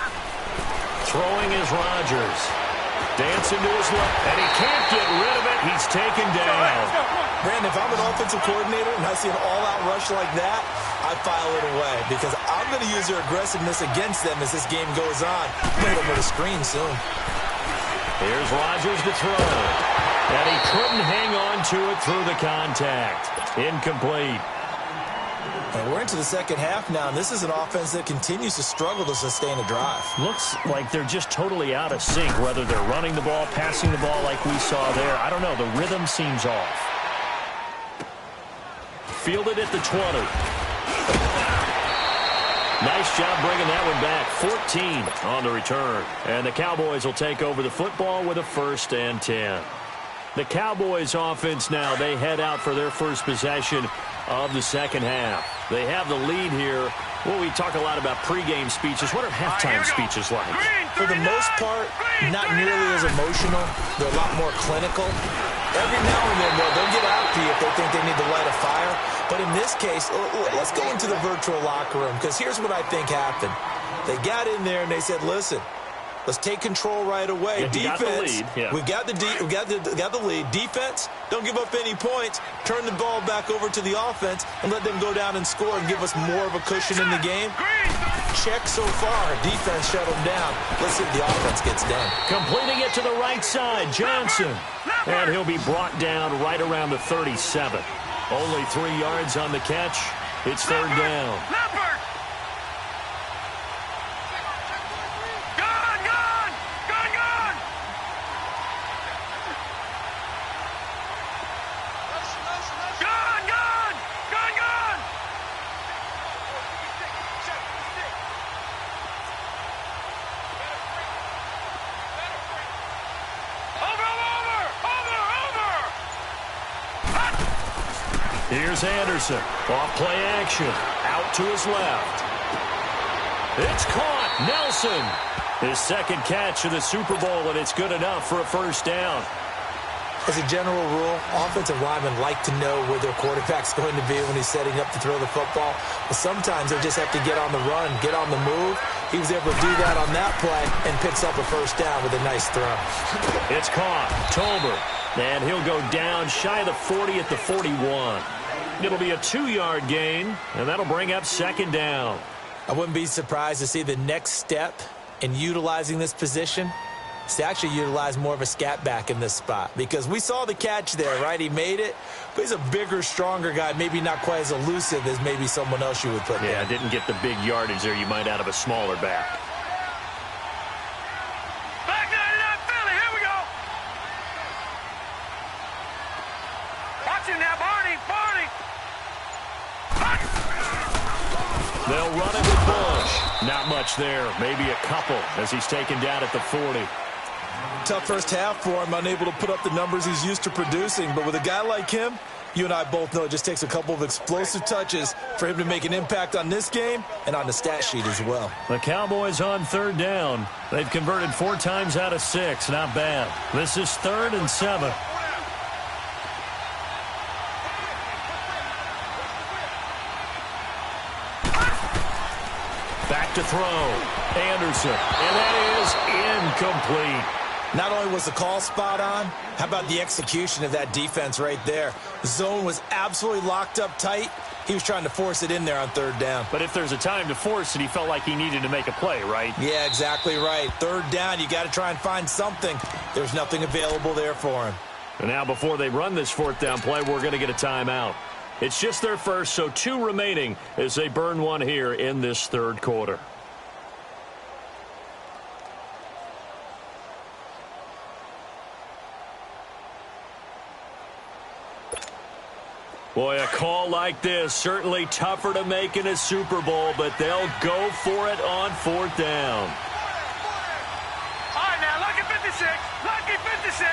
Throwing is Rodgers. Dancing to his left, and he can't get rid of it. He's taken down. Brandon, if I'm an offensive coordinator and I see an all-out rush like that, I file it away because I'm going to use their aggressiveness against them as this game goes on. Put them with a screen soon. Here's Rodgers to throw. And he couldn't hang on to it through the contact. Incomplete. And we're into the second half now, and this is an offense that continues to struggle to sustain a drive. Looks like they're just totally out of sync, whether they're running the ball, passing the ball like we saw there. I don't know. The rhythm seems off. Fielded at the 20. Nice job bringing that one back. 14 on the return. And the Cowboys will take over the football with a 1st and 10. The Cowboys offense now, they head out for their first possession of the second half. They have the lead here. Well, we talk a lot about pregame speeches. What are halftime speeches like? For the most part, not nearly as emotional. They're a lot more clinical. Every now and then, they'll get after you if they think they need to light a fire. But in this case, let's go into the virtual locker room, because here's what I think happened. They got in there and they said, listen, let's take control right away. Yeah, defense, we've got the lead. Defense, don't give up any points. Turn the ball back over to the offense and let them go down and score and give us more of a cushion in the game. Check so far. Defense shut them down. Let's see if the offense gets done. Completing it to the right side, Johnson. And he'll be brought down right around the 37. Only 3 yards on the catch. It's 3rd down. Here's Anderson. Off play action. Out to his left. It's caught. Nelson. His 2nd catch of the Super Bowl, and it's good enough for a 1st down. As a general rule, offensive linemen like to know where their quarterback's going to be when he's setting up to throw the football. But sometimes they just have to get on the run, get on the move. He was able to do that on that play and picks up a 1st down with a nice throw. It's caught. Tolbert. And he'll go down shy of the 40 at the 41. It'll be a 2-yard gain, and that'll bring up 2nd down. I wouldn't be surprised to see the next step in utilizing this position is to actually utilize more of a scat back in this spot, because we saw the catch there, right? He made it, but he's a bigger, stronger guy, maybe not quite as elusive as maybe someone else you would put there. Yeah, didn't get the big yardage there you might out of a smaller back. They'll run it with Bush. Not much there. Maybe a couple as he's taken down at the 40. Tough first half for him, unable to put up the numbers he's used to producing. But with a guy like him, you and I both know it just takes a couple of explosive touches for him to make an impact on this game and on the stat sheet as well. The Cowboys on 3rd down. They've converted 4 times out of 6. Not bad. This is 3rd and 7. Back to throw. Anderson. And that is incomplete. Not only was the call spot on, how about the execution of that defense right there? The zone was absolutely locked up tight. He was trying to force it in there on 3rd down. But if there's a time to force it, he felt like he needed to make a play, right? Yeah, exactly right. 3rd down, you got to try and find something. There's nothing available there for him. And now before they run this 4th down play, we're going to get a timeout. It's just their first, so 2 remaining as they burn one here in this 3rd quarter. Boy, a call like this, certainly tougher to make in a Super Bowl, but they'll go for it on 4th down. All right, now. 56. Lucky 56.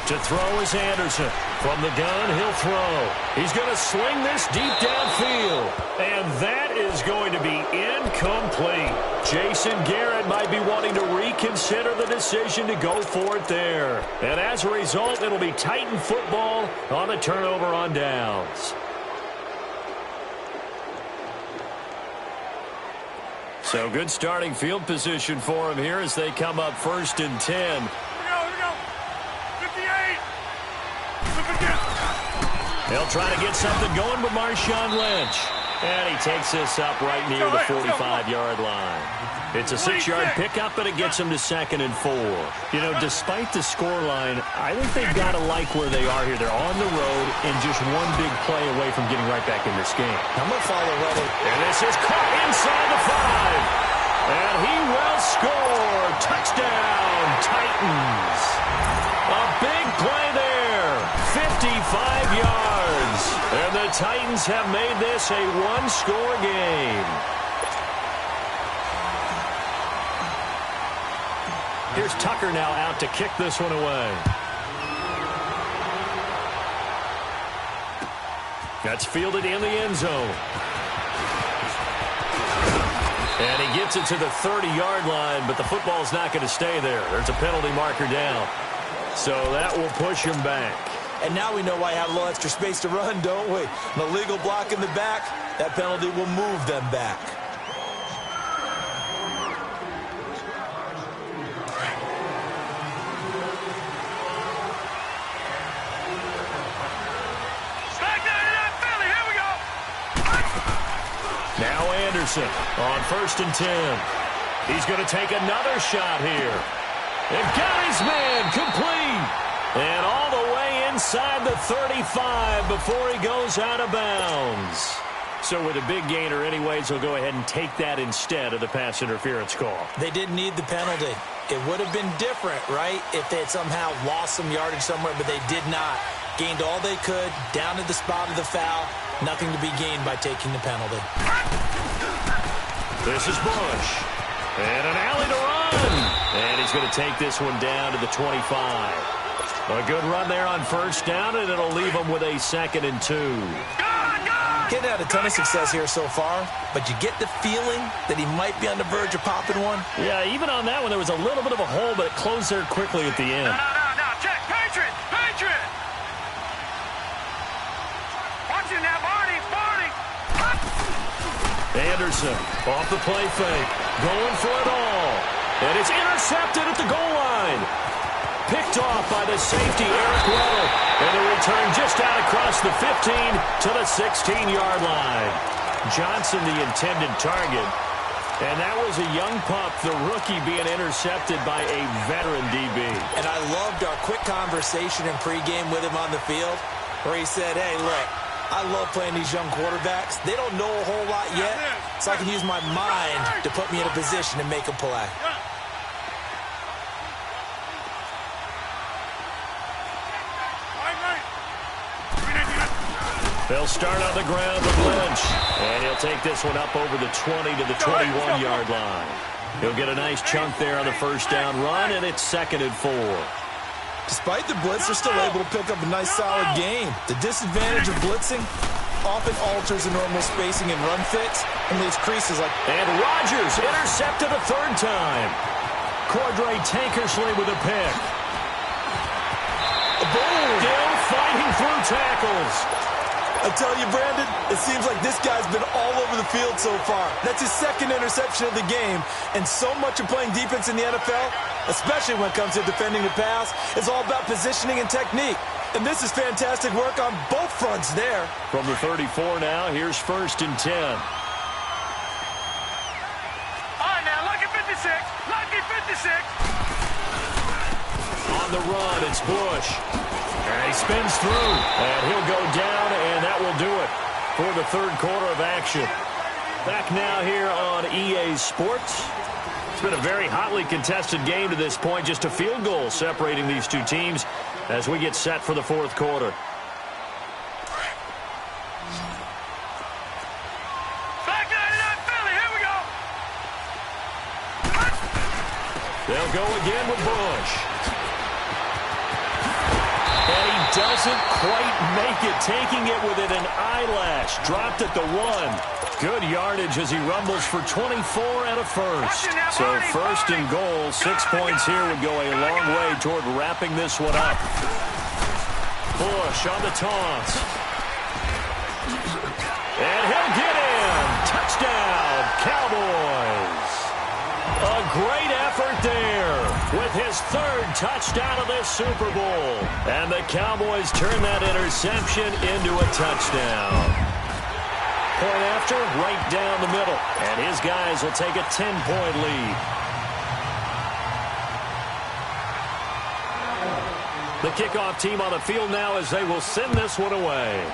To throw is Anderson. From the gun, he'll throw. He's going to sling this deep downfield. And that is going to be incomplete. Jason Garrett might be wanting to reconsider the decision to go for it there. And as a result, it'll be Titan football on the turnover on downs. So good starting field position for him here as they come up 1st and 10. Here we go. 58. They'll try to get something going with Marshawn Lynch. And he takes this up right near the 45-yard line. It's a 6-yard pickup, but it gets them to 2nd and 4. You know, despite the scoreline, I think they've got to like where they are here. They're on the road and just one big play away from getting right back in this game. I'm going to follow Reddit. And this is caught inside the 5. And he will score. Touchdown, Titans. A big play there. 55 yards. And the Titans have made this a one-score game. Here's Tucker now out to kick this one away. That's fielded in the end zone. And he gets it to the 30-yard line, but the football's not going to stay there. There's a penalty marker down. So that will push him back. And now we know why I have a little extra space to run, don't we? The legal block in the back, that penalty will move them back. Now Anderson on 1st and 10. He's going to take another shot here. And got his man complete. And all the way inside the 35 before he goes out of bounds. So with a big gainer anyways, he'll go ahead and take that instead of the pass interference call. They didn't need the penalty. It would have been different, right, if they had somehow lost some yardage somewhere, but they did not. Gained all they could, down to the spot of the foul. Nothing to be gained by taking the penalty. This is Bush. And an alley to run. And he's going to take this one down to the 25. A good run there on 1st down, and it'll leave him with a 2nd and 2. Getting had a ton of success here so far, but you get the feeling that he might be on the verge of popping one. Yeah, even on that one, there was a little bit of a hole, but it closed there quickly at the end. No, check. Patriot. Watch it now, Barney. Anderson off the play fake, going for it all. And it's intercepted at the goal line. Picked off by the safety, Eric Weddle. And a return just out across the 15 to the 16-yard line. Johnson, the intended target. And that was a young pup, the rookie, being intercepted by a veteran DB. And I loved our quick conversation in pregame with him on the field, where he said, hey, look, I love playing these young quarterbacks. They don't know a whole lot yet, so I can use my mind to put me in a position to make a play. They'll start on the ground with Lynch. And he'll take this one up over the 20 to the 21-yard line. He'll get a nice chunk there on the 1st down run, and it's 2nd and 4. Despite the blitz, they're still able to pick up a nice, solid game. The disadvantage of blitzing often alters the normal spacing and run fits and leaves creases like... And Rodgers intercepted a 3rd time. Cordray Tankersley with a pick. Boom! Still fighting through tackles. I tell you, Brandon, it seems like this guy's been all over the field so far. That's his 2nd interception of the game. And so much of playing defense in the NFL, especially when it comes to defending the pass, is all about positioning and technique. And this is fantastic work on both fronts there. From the 34 now, here's 1st and 10. All right, now, lucky 56. Lucky 56. On the run, it's Bush. And he spins through, and he'll go down, and that will do it for the 3rd quarter of action. Back now here on EA Sports. It's been a very hotly contested game to this point, just a field goal separating these two teams as we get set for the 4th quarter. They'll go again with Bush. And he doesn't quite make it, taking it within an eyelash. Dropped at the 1. Good yardage as he rumbles for 24 and a first. So first and goal, 6 points here would go a long way toward wrapping this one up. Bush on the taunts. And he'll get in. Touchdown, Cowboys. A great effort there with his 3rd touchdown of this Super Bowl. And the Cowboys turn that interception into a touchdown. Point after, right down the middle. And his guys will take a 10-point lead. The kickoff team on the field now as they will send this one away.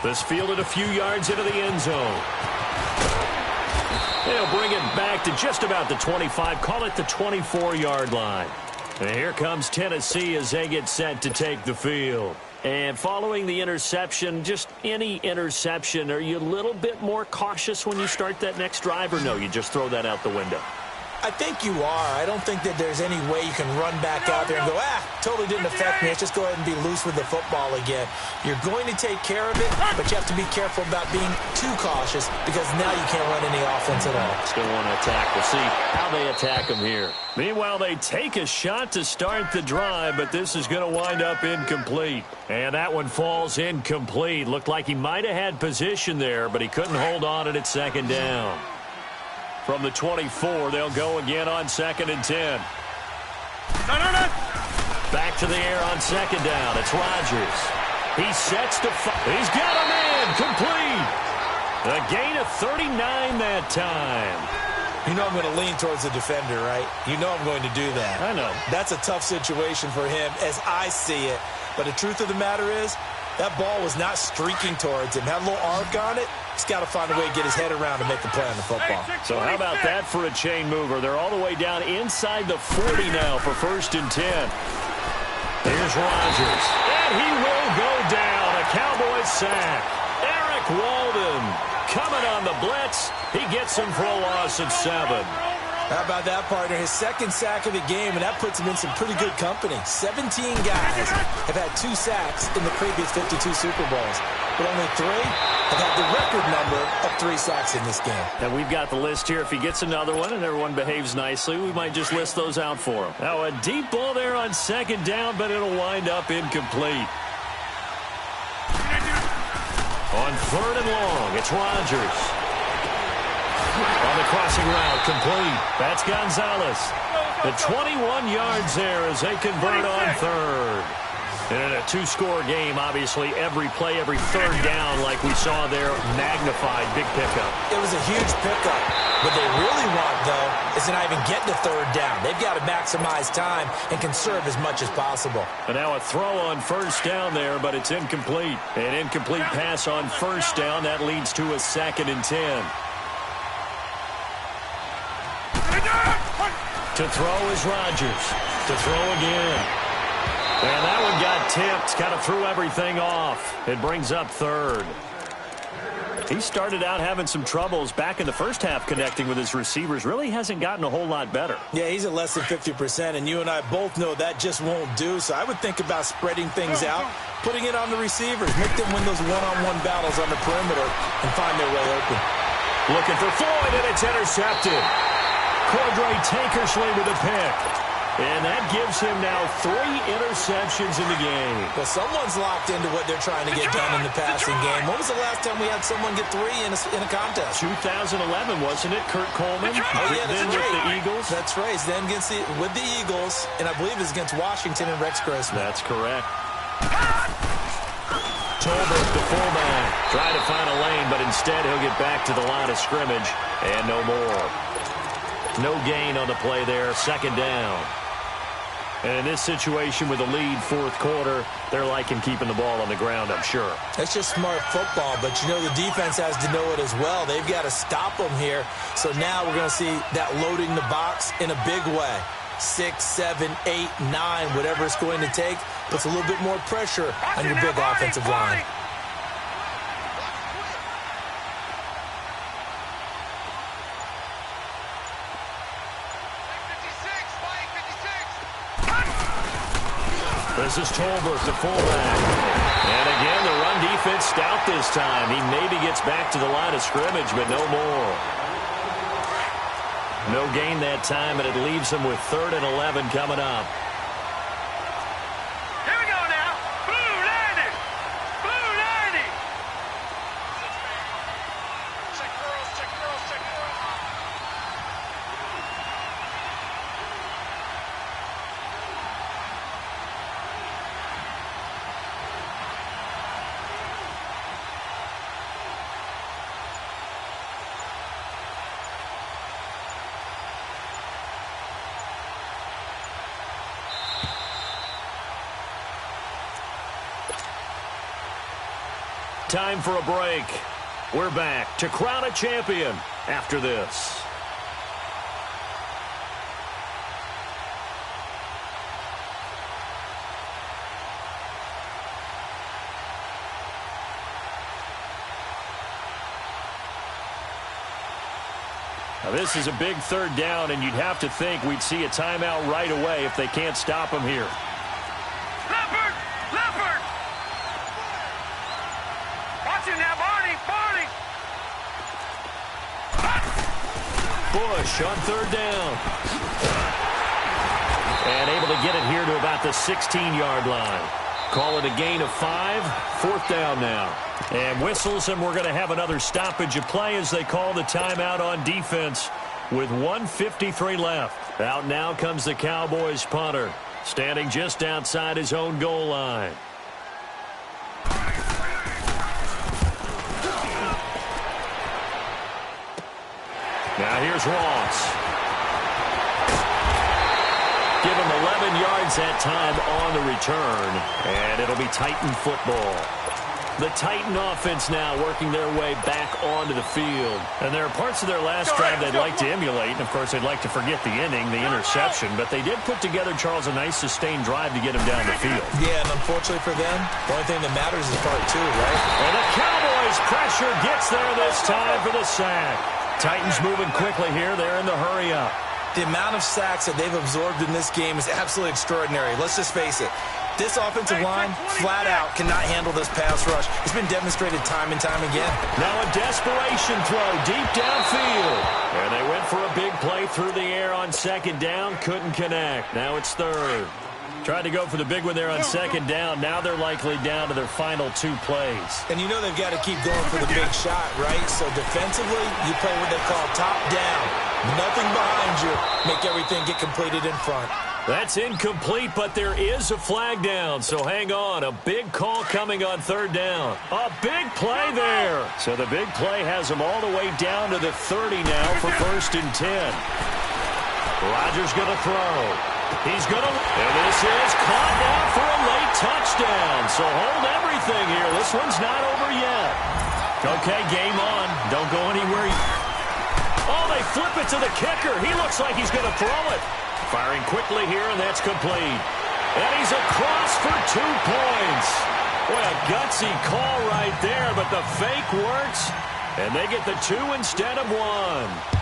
This fielded a few yards into the end zone. They'll bring it back to just about the 25, call it the 24-yard line. And here comes Tennessee as they get set to take the field. And following the interception, just any interception, are you a little bit more cautious when you start that next drive, or no, you just throw that out the window? I think you are. I don't think that there's any way you can run back out there and go, totally didn't affect me. Let's just go ahead and be loose with the football again. You're going to take care of it, but you have to be careful about being too cautious because now you can't run any offense at all. Still want to attack. We'll see how they attack them here. Meanwhile, they take a shot to start the drive, but this is going to wind up incomplete. And that one falls incomplete. Looked like he might have had position there, but he couldn't hold on at second down. From the 24, they'll go again on 2nd and 10. Back to the air on 2nd down. It's Rodgers. He sets to he's got a man complete. A gain of 39 that time. You know I'm going to lean towards the defender, right? You know I'm going to do that. I know. That's a tough situation for him as I see it. But the truth of the matter is, that ball was not streaking towards him. Had a little arc on it. He's got to find a way to get his head around to make the play on the football. So how about that for a chain mover? They're all the way down inside the 40 now for 1st and 10. Here's Rodgers. And he will go down. A Cowboys sack. Eric Walden coming on the blitz. He gets him for a loss of 7. How about that, partner? His 2nd sack of the game, and that puts him in some pretty good company. 17 guys have had 2 sacks in the previous 52 Super Bowls, but only 3 have had the record number of 3 sacks in this game. And we've got the list here. If he gets another one and everyone behaves nicely, we might just list those out for him. Now, a deep ball there on 2nd down, but it'll wind up incomplete. On 3rd and long, it's Rodgers. On the crossing route, complete. That's Gonzalez. The 21 yards there as they convert on 3rd. And in a 2-score game, obviously, every play, every 3rd down, like we saw there, magnified, big pickup. It was a huge pickup. What they really want, though, is to not even get to 3rd down. They've got to maximize time and conserve as much as possible. And now a throw on 1st down there, but it's incomplete. An incomplete pass on 1st down. That leads to a 2nd and 10. To throw is Rodgers. To throw again. And that one got tipped. Kind of threw everything off. It brings up 3rd. He started out having some troubles back in the first half connecting with his receivers. Really hasn't gotten a whole lot better. Yeah, he's at less than 50%, and you and I both know that just won't do. So I would think about spreading things out, putting it on the receivers, make them win those one-on-one battles on the perimeter and find their way open. Looking for Floyd, and it's intercepted. Cordray Tankersley with a pick. And that gives him now 3 interceptions in the game. Well, someone's locked into what they're trying to get done in the passing game. When was the last time we had someone get 3 in a contest? 2011, wasn't it? Kurt Coleman. Oh, yeah, that's then right. With the Eagles. That's right. Then with the Eagles, and I believe it's against Washington and Rex Grossman. That's correct. Tolbert, the fullback, trying to find a lane, but instead he'll get back to the line of scrimmage, and no more. No gain on the play there, 2nd down. And in this situation with the lead 4th quarter, they're liking keeping the ball on the ground, I'm sure. That's just smart football, but you know the defense has to know it as well. They've got to stop them here. So now we're going to see that loading the box in a big way. 6, 7, 8, 9, whatever it's going to take, puts a little bit more pressure on your big offensive line. This is Tolbert, the fullback. And again, the run defense stout this time. He maybe gets back to the line of scrimmage, but no more. No gain that time, and it leaves him with 3rd and 11 coming up. Here we go now. Blue 90. Blue 90. Check girls, check girls, check girls. Time for a break. We're back to crown a champion after this. Now this is a big 3rd down, and you'd have to think we'd see a timeout right away if they can't stop him here. Leopard! Leopard! Watch it now, Barney! Barney! Bush on 3rd down. And able to get it here to about the 16-yard line. Call it a gain of 5. 4th down now. And whistles, and we're going to have another stoppage of play as they call the timeout on defense with 1:53 left. Out now comes the Cowboys punter, standing just outside his own goal line. Now here's Ross. Give him 11 yards that time on the return, and it'll be Titan football. The Titan offense now working their way back onto the field. And there are parts of their last drive they'd like to emulate. And, of course, they'd like to forget the inning, the interception. But they did put together, Charles, a nice sustained drive to get him down the field. Yeah, and unfortunately for them, the only thing that matters is part 2, right? And the Cowboys' pressure gets there this time for the sack. Titans moving quickly here. They're in the hurry-up. The amount of sacks that they've absorbed in this game is absolutely extraordinary. Let's just face it. This offensive line, flat out, cannot handle this pass rush. It's been demonstrated time and time again. Now a desperation throw deep downfield. And they went for a big play through the air on 2nd down. Couldn't connect. Now it's 3rd. Tried to go for the big one there on 2nd down. Now they're likely down to their final 2 plays. And you know they've got to keep going for the big shot, right? So defensively, you play what they call top down. Nothing behind you. Make everything get completed in front. That's incomplete, but there is a flag down, so hang on. A big call coming on 3rd down. A big play there. So the big play has them all the way down to the 30 now for 1st and 10. Rodgers going to throw. He's going to, and this is caught now for a late touchdown. So hold everything here. This one's not over yet. Okay, game on. Don't go anywhere. Oh, they flip it to the kicker. He looks like he's going to throw it. Firing quickly here, and that's complete. And he's across for 2 points. Boy, a gutsy call right there, but the fake works, and they get the 2 instead of 1.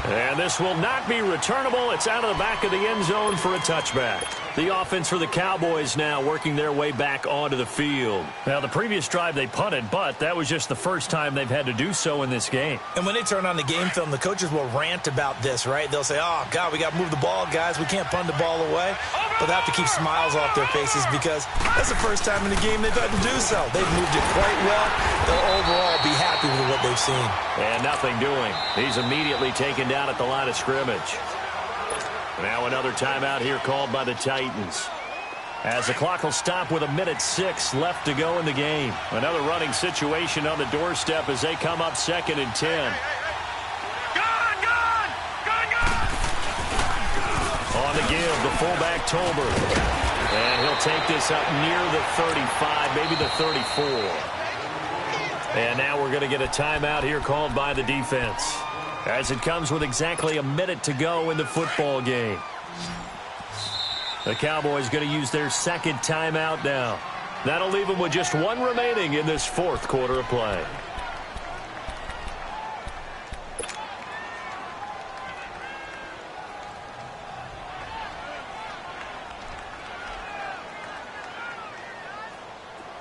And this will not be returnable. It's out of the back of the end zone for a touchback. The offense for the Cowboys now working their way back onto the field. Now, the previous drive they punted, but that was just the first time they've had to do so in this game. And when they turn on the game film, the coaches will rant about this, right? They'll say, oh, God, we got to move the ball, guys. We can't punt the ball away. But they have to keep smiles off their faces because that's the first time in the game they've had to do so. They've moved it quite well. They'll overall be happy with what they've seen. And nothing doing. He's immediately taken down at the line of scrimmage. Now another timeout here called by the Titans. As the clock will stop with 1:06 left to go in the game. Another running situation on the doorstep as they come up 2nd and 10. On the give, the fullback Tolbert. And he'll take this up near the 35, maybe the 34. And now we're going to get a timeout here called by the defense, as it comes with exactly a minute to go in the football game. The Cowboys going to use their 2nd timeout now. That'll leave them with just 1 remaining in this 4th quarter of play.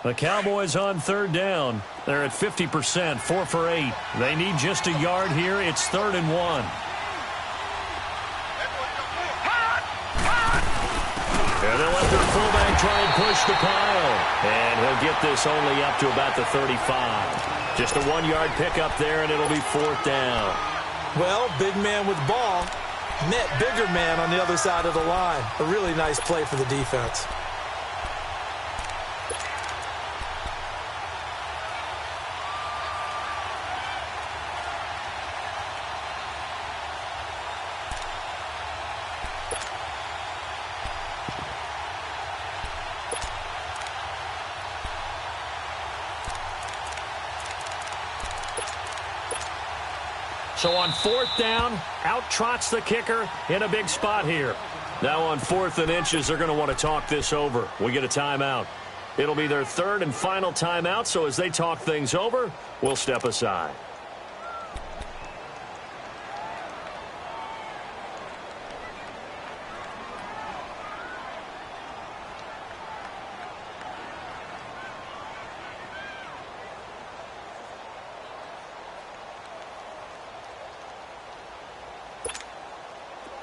The Cowboys on third down. They're at 50%, 4 for 8. They need just a yard here. It's 3rd and 1. And they'll let their fullback try and push the pile. And he'll get this only up to about the 35. Just a 1-yard pickup there, and it'll be 4th down. Well, big man with ball met bigger man on the other side of the line. A really nice play for the defense. So on 4th down, out trots the kicker in a big spot here. Now on 4th and inches, they're going to want to talk this over. We get a timeout. It'll be their 3rd and final timeout, so as they talk things over, we'll step aside.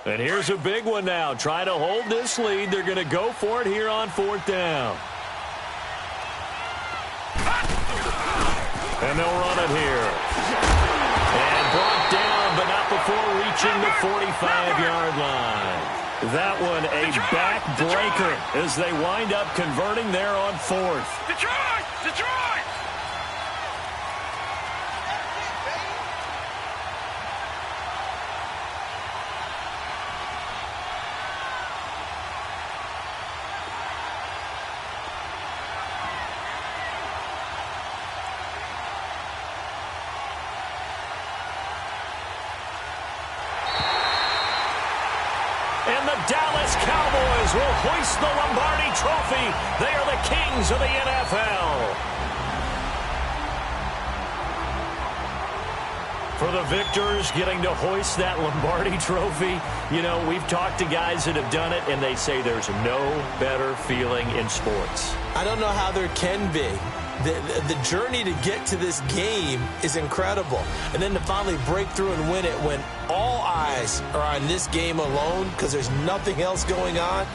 And here's a big one now. Trying to hold this lead. They're going to go for it here on 4th down. And they'll run it here. And brought down, but not before reaching the 45-yard line. That one a backbreaker as they wind up converting there on 4th. Detroit! Detroit! And the Dallas Cowboys will hoist the Lombardi Trophy. They are the kings of the NFL. For the victors getting to hoist that Lombardi Trophy, you know, we've talked to guys that have done it, and they say there's no better feeling in sports. I don't know how there can be. The journey to get to this game is incredible. And then to finally break through and win it when all eyes are on this game alone because there's nothing else going on,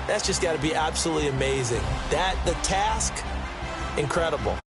that's just got to be absolutely amazing. The task, incredible.